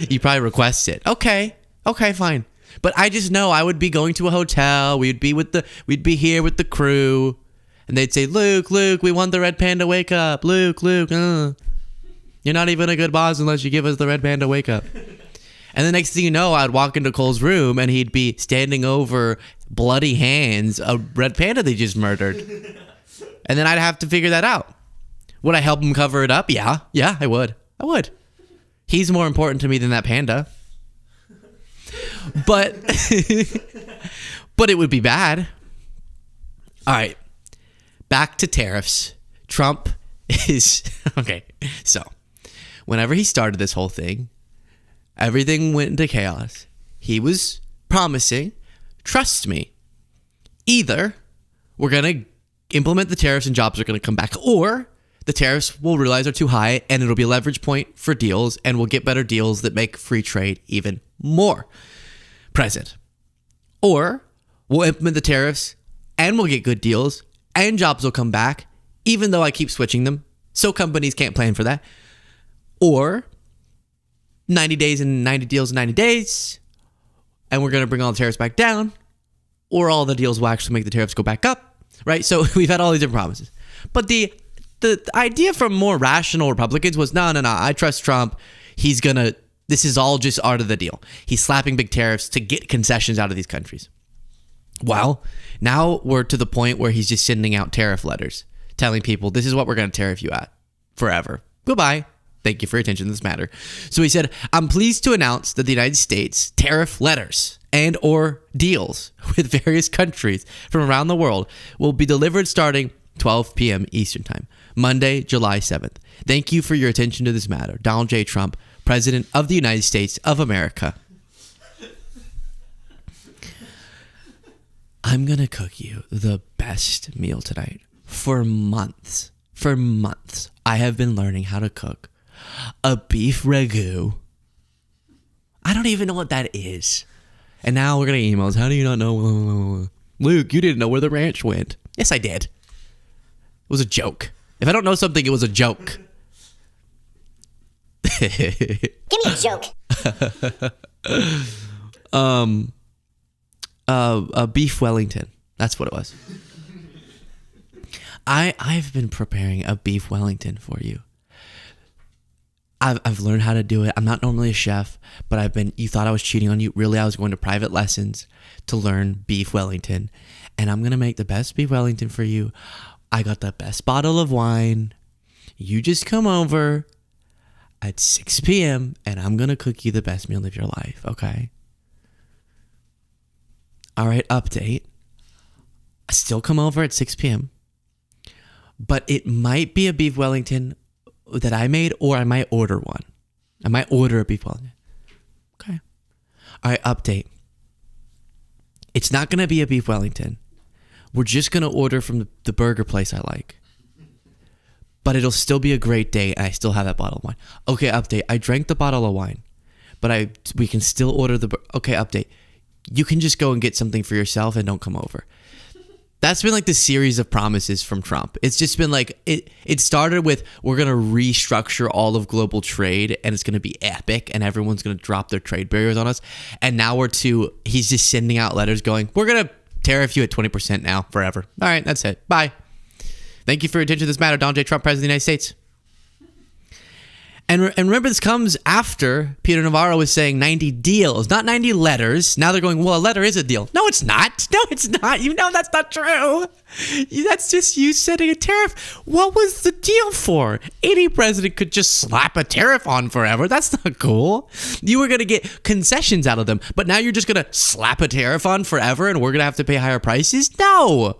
You probably request it. Okay, fine. But I just know I would be going to a hotel. We'd be here with the crew, and they'd say, Luke, we want the red panda wake up. Luke, you're not even a good boss unless you give us the red panda wake up. And the next thing you know, I'd walk into Cole's room, and he'd be standing over bloody hands, a red panda they just murdered. And then I'd have to figure that out. Would I help him cover it up? Yeah, I would. He's more important to me than that panda. But it would be bad. All right. Back to tariffs. Trump is... Okay, so whenever he started this whole thing, everything went into chaos. He was promising, trust me, either we're going to implement the tariffs and jobs are going to come back, or the tariffs we'll realize are too high and it'll be a leverage point for deals, and we'll get better deals that make free trade even more present. Or we'll implement the tariffs and we'll get good deals and jobs will come back, even though I keep switching them, so companies can't plan for that. Or 90 days and 90 deals in 90 days, and we're going to bring all the tariffs back down, or all the deals will actually make the tariffs go back up, right? So we've had all these different promises. But the idea from more rational Republicans was, no, I trust Trump. This is all just art of the deal. He's slapping big tariffs to get concessions out of these countries. Well, now we're to the point where he's just sending out tariff letters telling people, this is what we're going to tariff you at forever. Goodbye. Thank you for your attention to this matter. So he said, I'm pleased to announce that the United States tariff letters and or deals with various countries from around the world will be delivered starting 12 p.m. Eastern Time, Monday, July 7th. Thank you for your attention to this matter. Donald J. Trump, President of the United States of America. I'm going to cook you the best meal tonight for months. For months, I have been learning how to cook a beef ragu. I don't even know what that is. And now we're getting emails. How do you not know? Luke, you didn't know where the ranch went. Yes, I did. It was a joke. If I don't know something, it was a joke. Give me a joke. A beef Wellington. That's what it was. I've been preparing a beef Wellington for you. I've learned how to do it. I'm not normally a chef, but you thought I was cheating on you. Really, I was going to private lessons to learn beef Wellington. And I'm going to make the best beef Wellington for you. I got the best bottle of wine. You just come over at 6 p.m. and I'm going to cook you the best meal of your life, okay? All right, update. I still come over at 6 p.m. But it might be a beef Wellington that I made, or I might order one. I might order a beef Wellington. Okay. All right, update. It's not going to be a beef Wellington. We're just going to order from the burger place I like. But it'll still be a great day, and I still have that bottle of wine. Okay, update. I drank the bottle of wine, but we can still order okay, update. You can just go and get something for yourself and don't come over. That's been like the series of promises from Trump. It's just been like, it started with, we're going to restructure all of global trade and it's going to be epic and everyone's going to drop their trade barriers on us. And now he's just sending out letters going, we're going to tariff you at 20% now forever. All right, that's it. Bye. Thank you for your attention to this matter. Donald J. Trump, President of the United States. And remember, this comes after Peter Navarro was saying 90 deals, not 90 letters. Now they're going, well, a letter is a deal. No, it's not. No, it's not. You know that's not true. That's just you setting a tariff. What was the deal for? Any president could just slap a tariff on forever. That's not cool. You were going to get concessions out of them, but now you're just going to slap a tariff on forever and we're going to have to pay higher prices? No.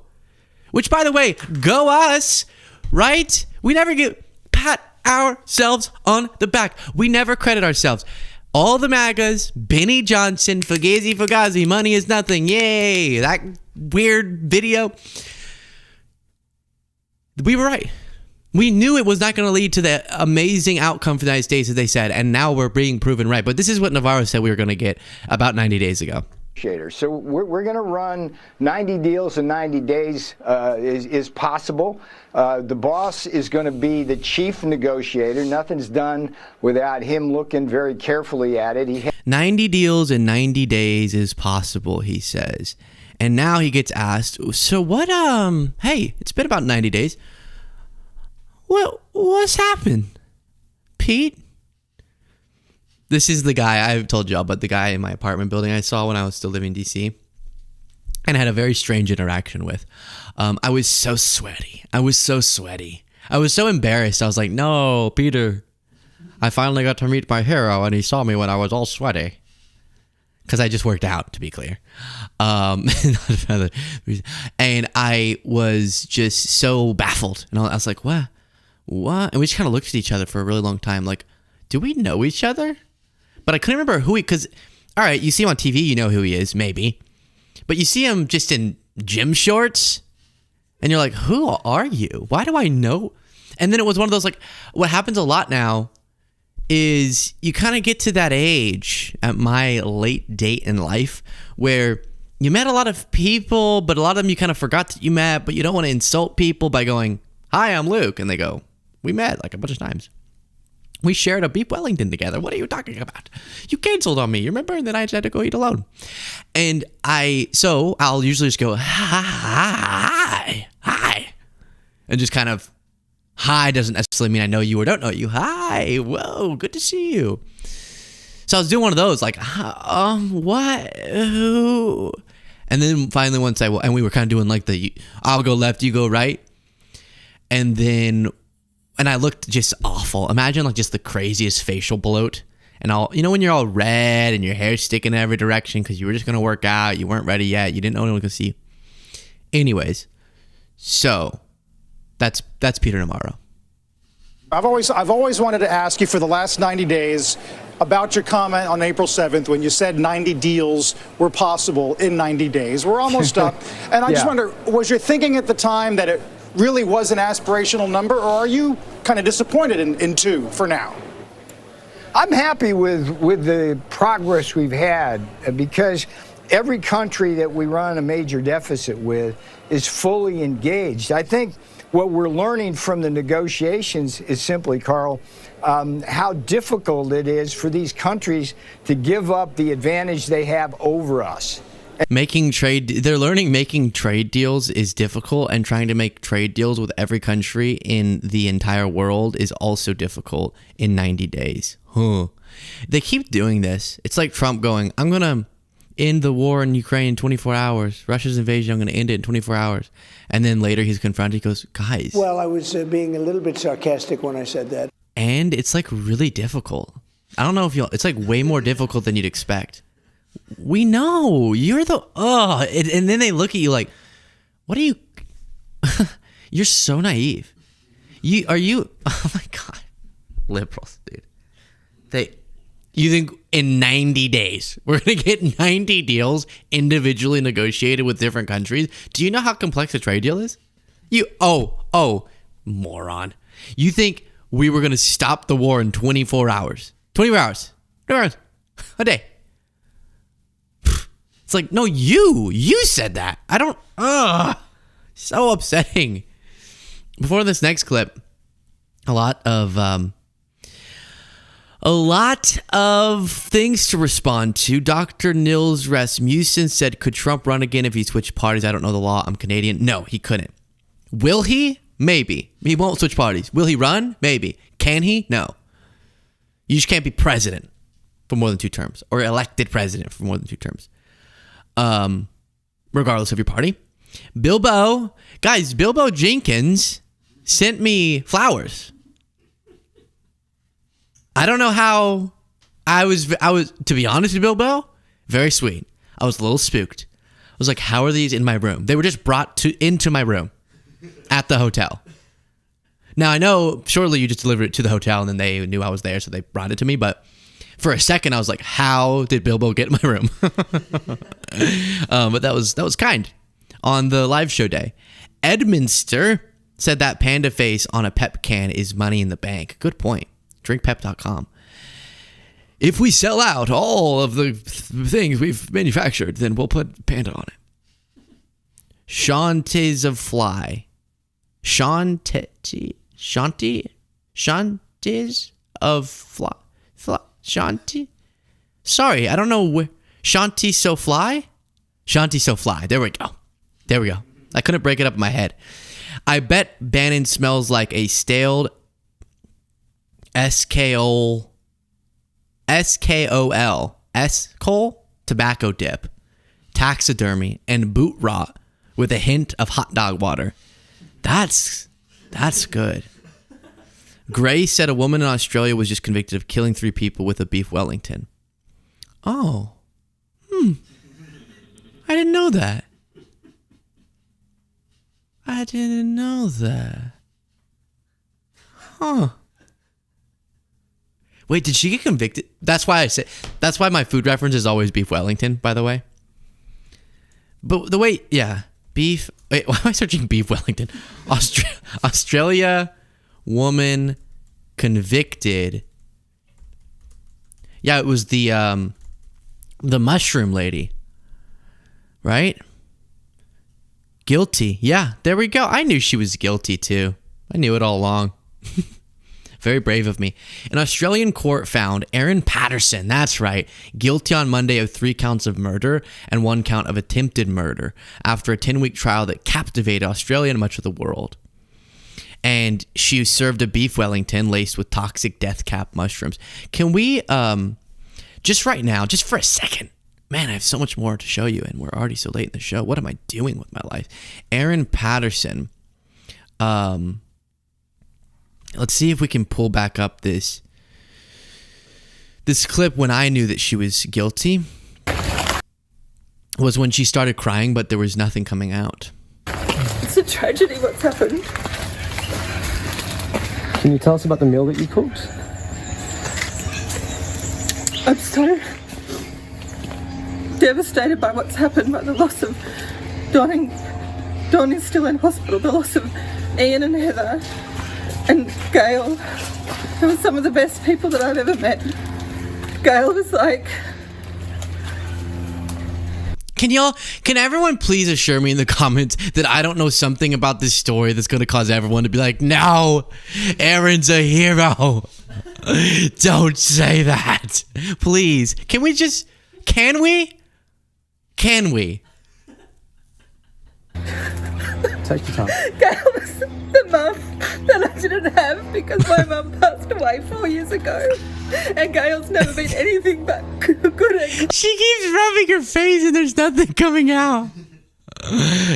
Which, by the way, go us, right? We never pat ourselves on the back. We never credit ourselves. All the MAGAs, Benny Johnson, Fugazi, money is nothing. Yay. That weird video. We were right. We knew it was not going to lead to the amazing outcome for the United States, as they said, and now we're being proven right. But this is what Navarro said we were going to get about 90 days ago. So we're going to run 90 deals in 90 days is possible. The boss is going to be the chief negotiator. Nothing's done without him looking very carefully at it. 90 deals in 90 days is possible, he says. And now he gets asked, so what, hey, it's been about 90 days. What's happened, Pete? This is the guy, I've told y'all, but the guy in my apartment building I saw when I was still living in D.C. and I had a very strange interaction with. I was so sweaty. I was so embarrassed. I was like, no, Peter, I finally got to meet my hero and he saw me when I was all sweaty. Because I just worked out, to be clear. And I was just so baffled. And I was like, what? And we just kind of looked at each other for a really long time. Like, do we know each other? But I couldn't remember who because, all right, you see him on TV, you know who he is, maybe. But you see him just in gym shorts, and you're like, who are you? Why do I know? And then it was one of those, like, what happens a lot now is you kind of get to that age at my late date in life where you met a lot of people, but a lot of them you kind of forgot that you met, but you don't want to insult people by going, hi, I'm Luke. And they go, we met like a bunch of times. We shared a beef Wellington together. What are you talking about? You canceled on me. You remember? And then I just had to go eat alone. And so I'll usually just go, hi. And just kind of, hi doesn't necessarily mean I know you or don't know you. Hi, whoa, good to see you. So I was doing one of those, like, what? Who? And then finally once and we were kind of doing like I'll go left, you go right. And I looked just awful. Imagine like just the craziest facial bloat. And when you're all red and your hair's sticking in every direction because you were just going to work out. You weren't ready yet. You didn't know anyone was going to see you. Anyways, so that's Peter Navarro. I've always wanted to ask you for the last 90 days about your comment on April 7th when you said 90 deals were possible in 90 days. We're almost up. And I just wonder, was your thinking at the time that really was an aspirational number, or are you kind of disappointed in 2 for now? I'm happy with the progress we've had because every country that we run a major deficit with is fully engaged. I think what we're learning from the negotiations is simply, Carl, how difficult it is for these countries to give up the advantage they have over us. They're learning making trade deals is difficult, and trying to make trade deals with every country in the entire world is also difficult in 90 days. They keep doing this. It's like Trump going, I'm going to end the war in Ukraine in 24 hours. Russia's invasion, I'm going to end it in 24 hours. And then later he's confronted, he goes, guys. Well, I was being a little bit sarcastic when I said that. And it's like really difficult. I don't know if it's like way more difficult than you'd expect. We know you're the and then they look at you like, what are you? You're so naive. Oh my god, liberals, dude. You think in 90 days we're gonna get 90 deals individually negotiated with different countries? Do you know how complex a trade deal is? Moron. You think we were gonna stop the war in 24 hours? 24 hours a day. It's like, no, you said that. I don't, so upsetting. Before this next clip, a lot of things to respond to. Dr. Nils Rasmussen said, could Trump run again if he switched parties? I don't know the law. I'm Canadian. No, he couldn't. Will he? Maybe. He won't switch parties. Will he run? Maybe. Can he? No. You just can't be president for more than 2 terms, or elected president for more than 2 terms. Regardless of your party. Bilbo Jenkins sent me flowers. I don't know how I was, to be honest with Bilbo, very sweet. I was a little spooked. I was like, how are these in my room? They were just brought into my room at the hotel. Now I know surely you just delivered it to the hotel and then they knew I was there, so they brought it to me, but for a second, I was like, how did Bilbo get in my room? But that was kind on the live show day. Edminster said that panda face on a pep can is money in the bank. Good point. Drinkpep.com. If we sell out all of the things we've manufactured, then we'll put panda on it. Shanties of Fly. Shanties of Fly. Shanti? Sorry, I don't know where. Shanti So Fly? Shanti So Fly. There we go. I couldn't break it up in my head. I bet Bannon smells like a stale SKOL tobacco dip, taxidermy, and boot rot with a hint of hot dog water. That's good. Gray said a woman in Australia was just convicted of killing 3 people with a beef Wellington. Oh. I didn't know that. Huh. Wait, did she get convicted? That's why my food reference is always beef Wellington, by the way. But beef. Wait, why am I searching beef Wellington? Australia woman convicted. Yeah, it was the mushroom lady, right? Guilty. Yeah, there we go. I knew she was guilty too. I knew it all along. Very brave of me. An Australian court found Aaron Patterson, that's right, guilty on Monday of 3 counts of murder and 1 count of attempted murder after a 10-week trial that captivated Australia and much of the world. And she served a beef Wellington laced with toxic death cap mushrooms. Can we, just right now, just for a second, man, I have so much more to show you and we're already so late in the show. What am I doing with my life? Aaron Patterson, let's see if we can pull back up this clip when I knew that she was guilty. Was when she started crying, but there was nothing coming out. It's a tragedy what's happened. Can you tell us about the meal that you cooked? I'm so devastated by what's happened, by the loss of Don. Don is still in hospital. The loss of Ian and Heather and Gail. They were some of the best people that I've ever met. Gail was like... Can everyone please assure me in the comments that I don't know something about this story that's going to cause everyone to be like, no, Aaron's a hero. Don't say that. Please. Can we? Take your time. Gail was the mum that I didn't have because my mum passed away 4 years ago. And Gail's never been anything but good at... She keeps rubbing her face and there's nothing coming out.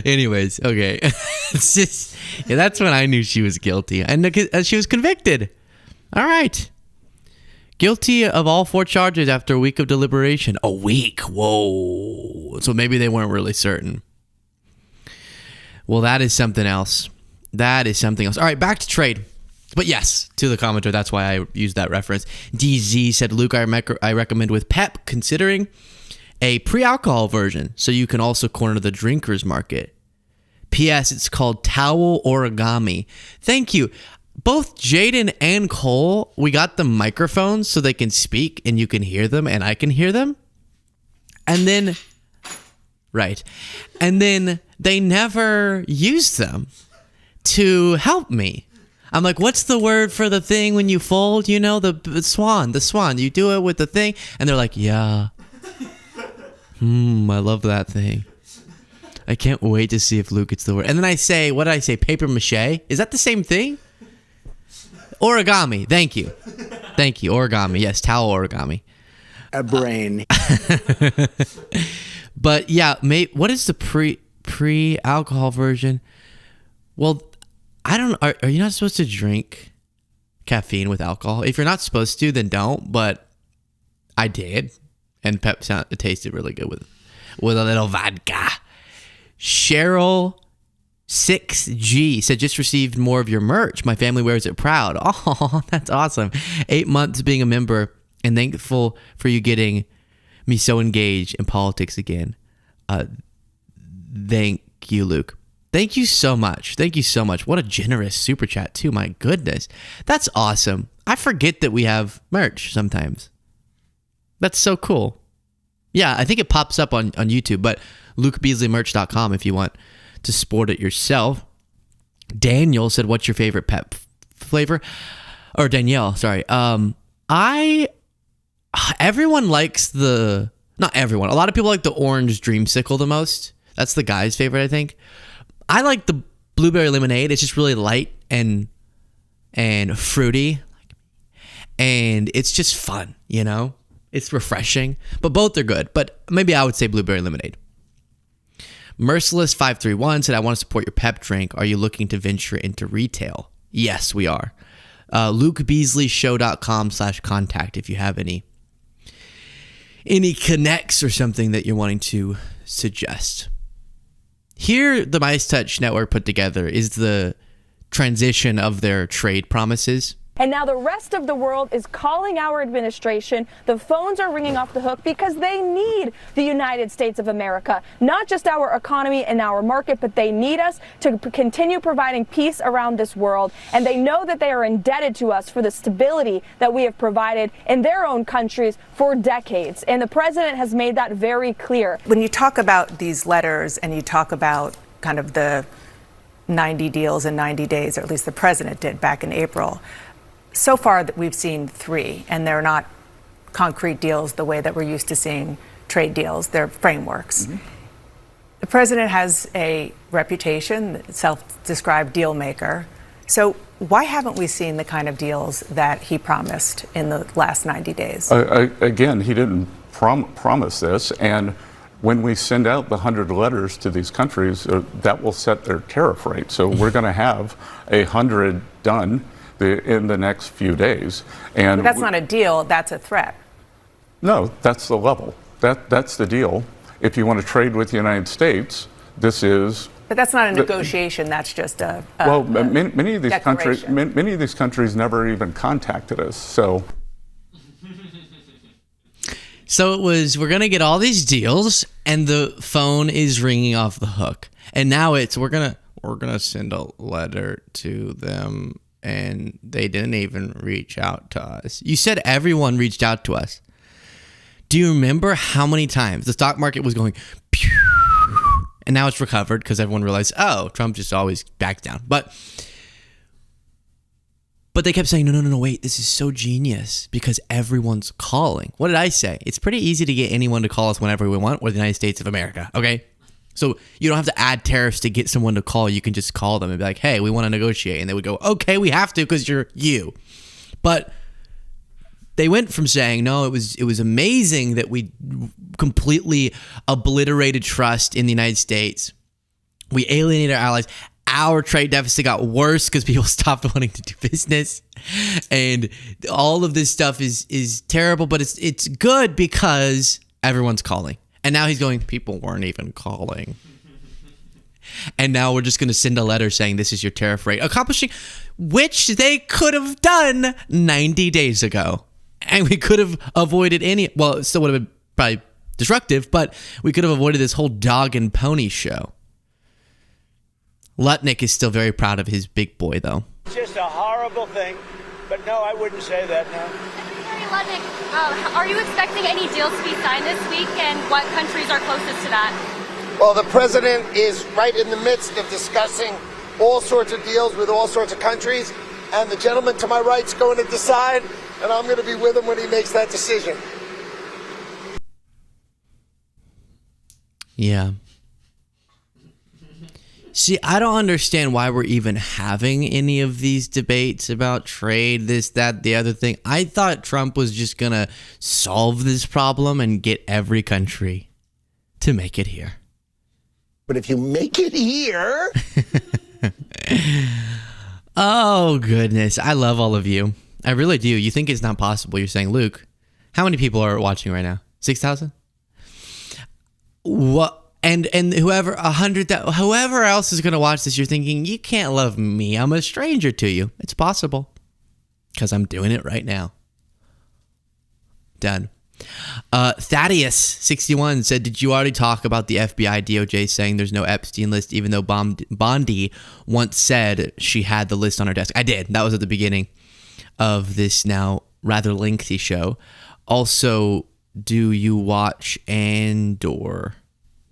Anyways, okay. It's just, yeah, that's when I knew she was guilty. And she was convicted. All right. Guilty of all 4 charges after a week of deliberation. A week? Whoa. So maybe they weren't really certain. Well, that is something else. That is something else. All right, back to trade. But yes, to the commenter, that's why I used that reference. DZ said, Luke, I recommend with Pep considering a pre-alcohol version so you can also corner the drinkers market. P.S. It's called towel origami. Thank you. Both Jaden and Cole, we got the microphones so they can speak and you can hear them and I can hear them. And then, right. And then they never used them to help me. I'm like, what's the word for the thing when you fold? You know, the swan. You do it with the thing. And they're like, yeah. I love that thing. I can't wait to see if Luke gets the word. And then I say, what did I say? Paper mache? Is that the same thing? Origami. Thank you. Origami. Yes, towel origami. A brain. But yeah, what is the pre-alcohol version? Well, I don't know. Are you not supposed to drink caffeine with alcohol? If you're not supposed to, then don't. But I did. And it tasted really good with a little vodka. Cheryl 6G said, just received more of your merch. My family wears it proud. Oh, that's awesome. 8 months being a member and thankful for you getting me so engaged in politics again. Thank you, Luke. Thank you so much. What a generous super chat too. My goodness. That's awesome. I forget that we have merch sometimes. That's so cool. Yeah, I think it pops up on YouTube, but lukebeasleymerch.com if you want to sport it yourself. Daniel said, what's your favorite pep flavor? Or Danielle, sorry. Everyone likes not everyone. A lot of people like the orange dreamsicle the most. That's the guy's favorite, I think. I like the blueberry lemonade. It's just really light and fruity. And it's just fun, you know? It's refreshing. But both are good. But maybe I would say blueberry lemonade. Merciless531 said, I want to support your pep drink. Are you looking to venture into retail? Yes, we are. LukeBeasleyshow.com/contact if you have any connects or something that you're wanting to suggest. Here, the Mice Touch Network put together is the transition of their trade promises. And now the rest of the world is calling our administration. The phones are ringing off the hook because they need the United States of America, not just our economy and our market, but they need us to continue providing peace around this world. And they know that they are indebted to us for the stability that we have provided in their own countries for decades. And the president has made that very clear. When you talk about these letters and you talk about kind of the 90 deals in 90 days, or at least the president did back in April, so far we've seen 3, and they're not concrete deals the way that we're used to seeing trade deals. They're frameworks. Mm-hmm. The president has a reputation, self-described deal maker. So why haven't we seen the kind of deals that he promised in the last 90 days? Again, he didn't promise this, and when we send out the 100 letters to these countries, that will set their tariff rate. So we're going to have 100 done in the next few days. And but that's not a deal, that's a threat. No, that's the level. That's the deal. If you want to trade with the United States, this is... But that's not a negotiation, that's just many of these countries never even contacted us, so... So it was, we're going to get all these deals and the phone is ringing off the hook. And now it's, we're going we're going to send a letter to them, and they didn't even reach out to us. You said everyone reached out to us. Do you remember how many times the stock market was going, pew, and now it's recovered because everyone realized, oh, Trump just always backs down. But they kept saying, no, wait, this is so genius because everyone's calling. What did I say? It's pretty easy to get anyone to call us whenever we want. We're the United States of America, okay? So you don't have to add tariffs to get someone to call. You can just call them and be like, hey, we want to negotiate. And they would go, okay, we have to because you're you. But they went from saying, no, it was amazing that we completely obliterated trust in the United States. We alienated our allies. Our trade deficit got worse because people stopped wanting to do business, and all of this stuff is terrible. But it's good because everyone's calling, and now he's going. People weren't even calling, and now we're just going to send a letter saying this is your tariff rate, accomplishing which they could have done 90 days ago, and we could have avoided any. Well, it still would have been probably disruptive, but we could have avoided this whole dog and pony show. Lutnick is still very proud of his big boy, though. It's just a horrible thing, but no, I wouldn't say that, no. Secretary Lutnick, are you expecting any deals to be signed this week, and what countries are closest to that? Well, the president is right in the midst of discussing all sorts of deals with all sorts of countries, and the gentleman to my right is going to decide, and I'm going to be with him when he makes that decision. Yeah. See, I don't understand why we're even having any of these debates about trade, this, that, the other thing. I thought Trump was just going to solve this problem and get every country to make it here. But if you make it here... Oh, goodness. I love all of you. I really do. You think it's not possible. You're saying, Luke, how many people are watching right now? 6,000? What? And whoever else is going to watch this, you're thinking, you can't love me. I'm a stranger to you. It's possible because I'm doing it right now. Done. Thaddeus61 said, did you already talk about the FBI DOJ saying there's no Epstein list, even though Bondi once said she had the list on her desk? I did. That was at the beginning of this now rather lengthy show. Also, do you watch Andor?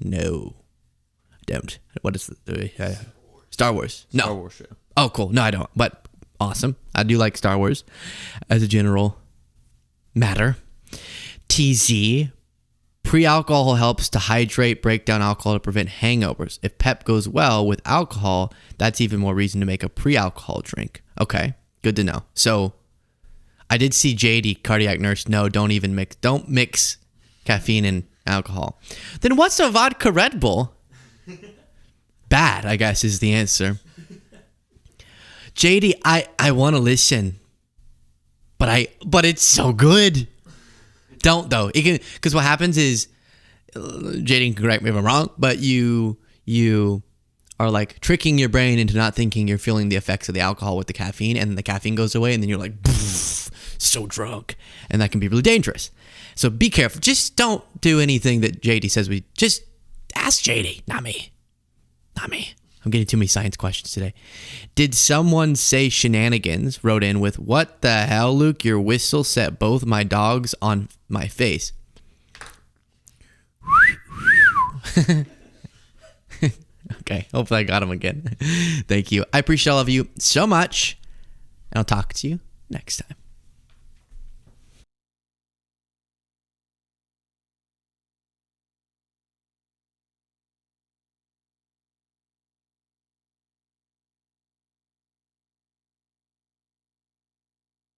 No, I don't. What is the Star Wars? No. Star Wars show. Oh, cool. No, I don't. But awesome. I do like Star Wars as a general matter. TZ, pre-alcohol helps to hydrate, break down alcohol to prevent hangovers. If PEP goes well with alcohol, that's even more reason to make a pre-alcohol drink. Okay, good to know. So I did see JD, cardiac nurse, no, don't mix caffeine and alcohol. Then what's a vodka Red Bull? Bad, I guess, is the answer. JD, I want to listen, but it's so good. Don't though. It can, because what happens is, JD can correct me if I'm wrong, but you are like tricking your brain into not thinking you're feeling the effects of the alcohol with the caffeine, and then the caffeine goes away, and then you're like, so drunk, and that can be really dangerous. So be careful. Just don't do anything that JD says. Just ask JD, not me. Not me. I'm getting too many science questions today. Did someone say shenanigans? Wrote in with, what the hell, Luke? Your whistle set both my dogs on my face. Okay, hopefully I got him again. Thank you. I appreciate all of you so much, and I'll talk to you next time.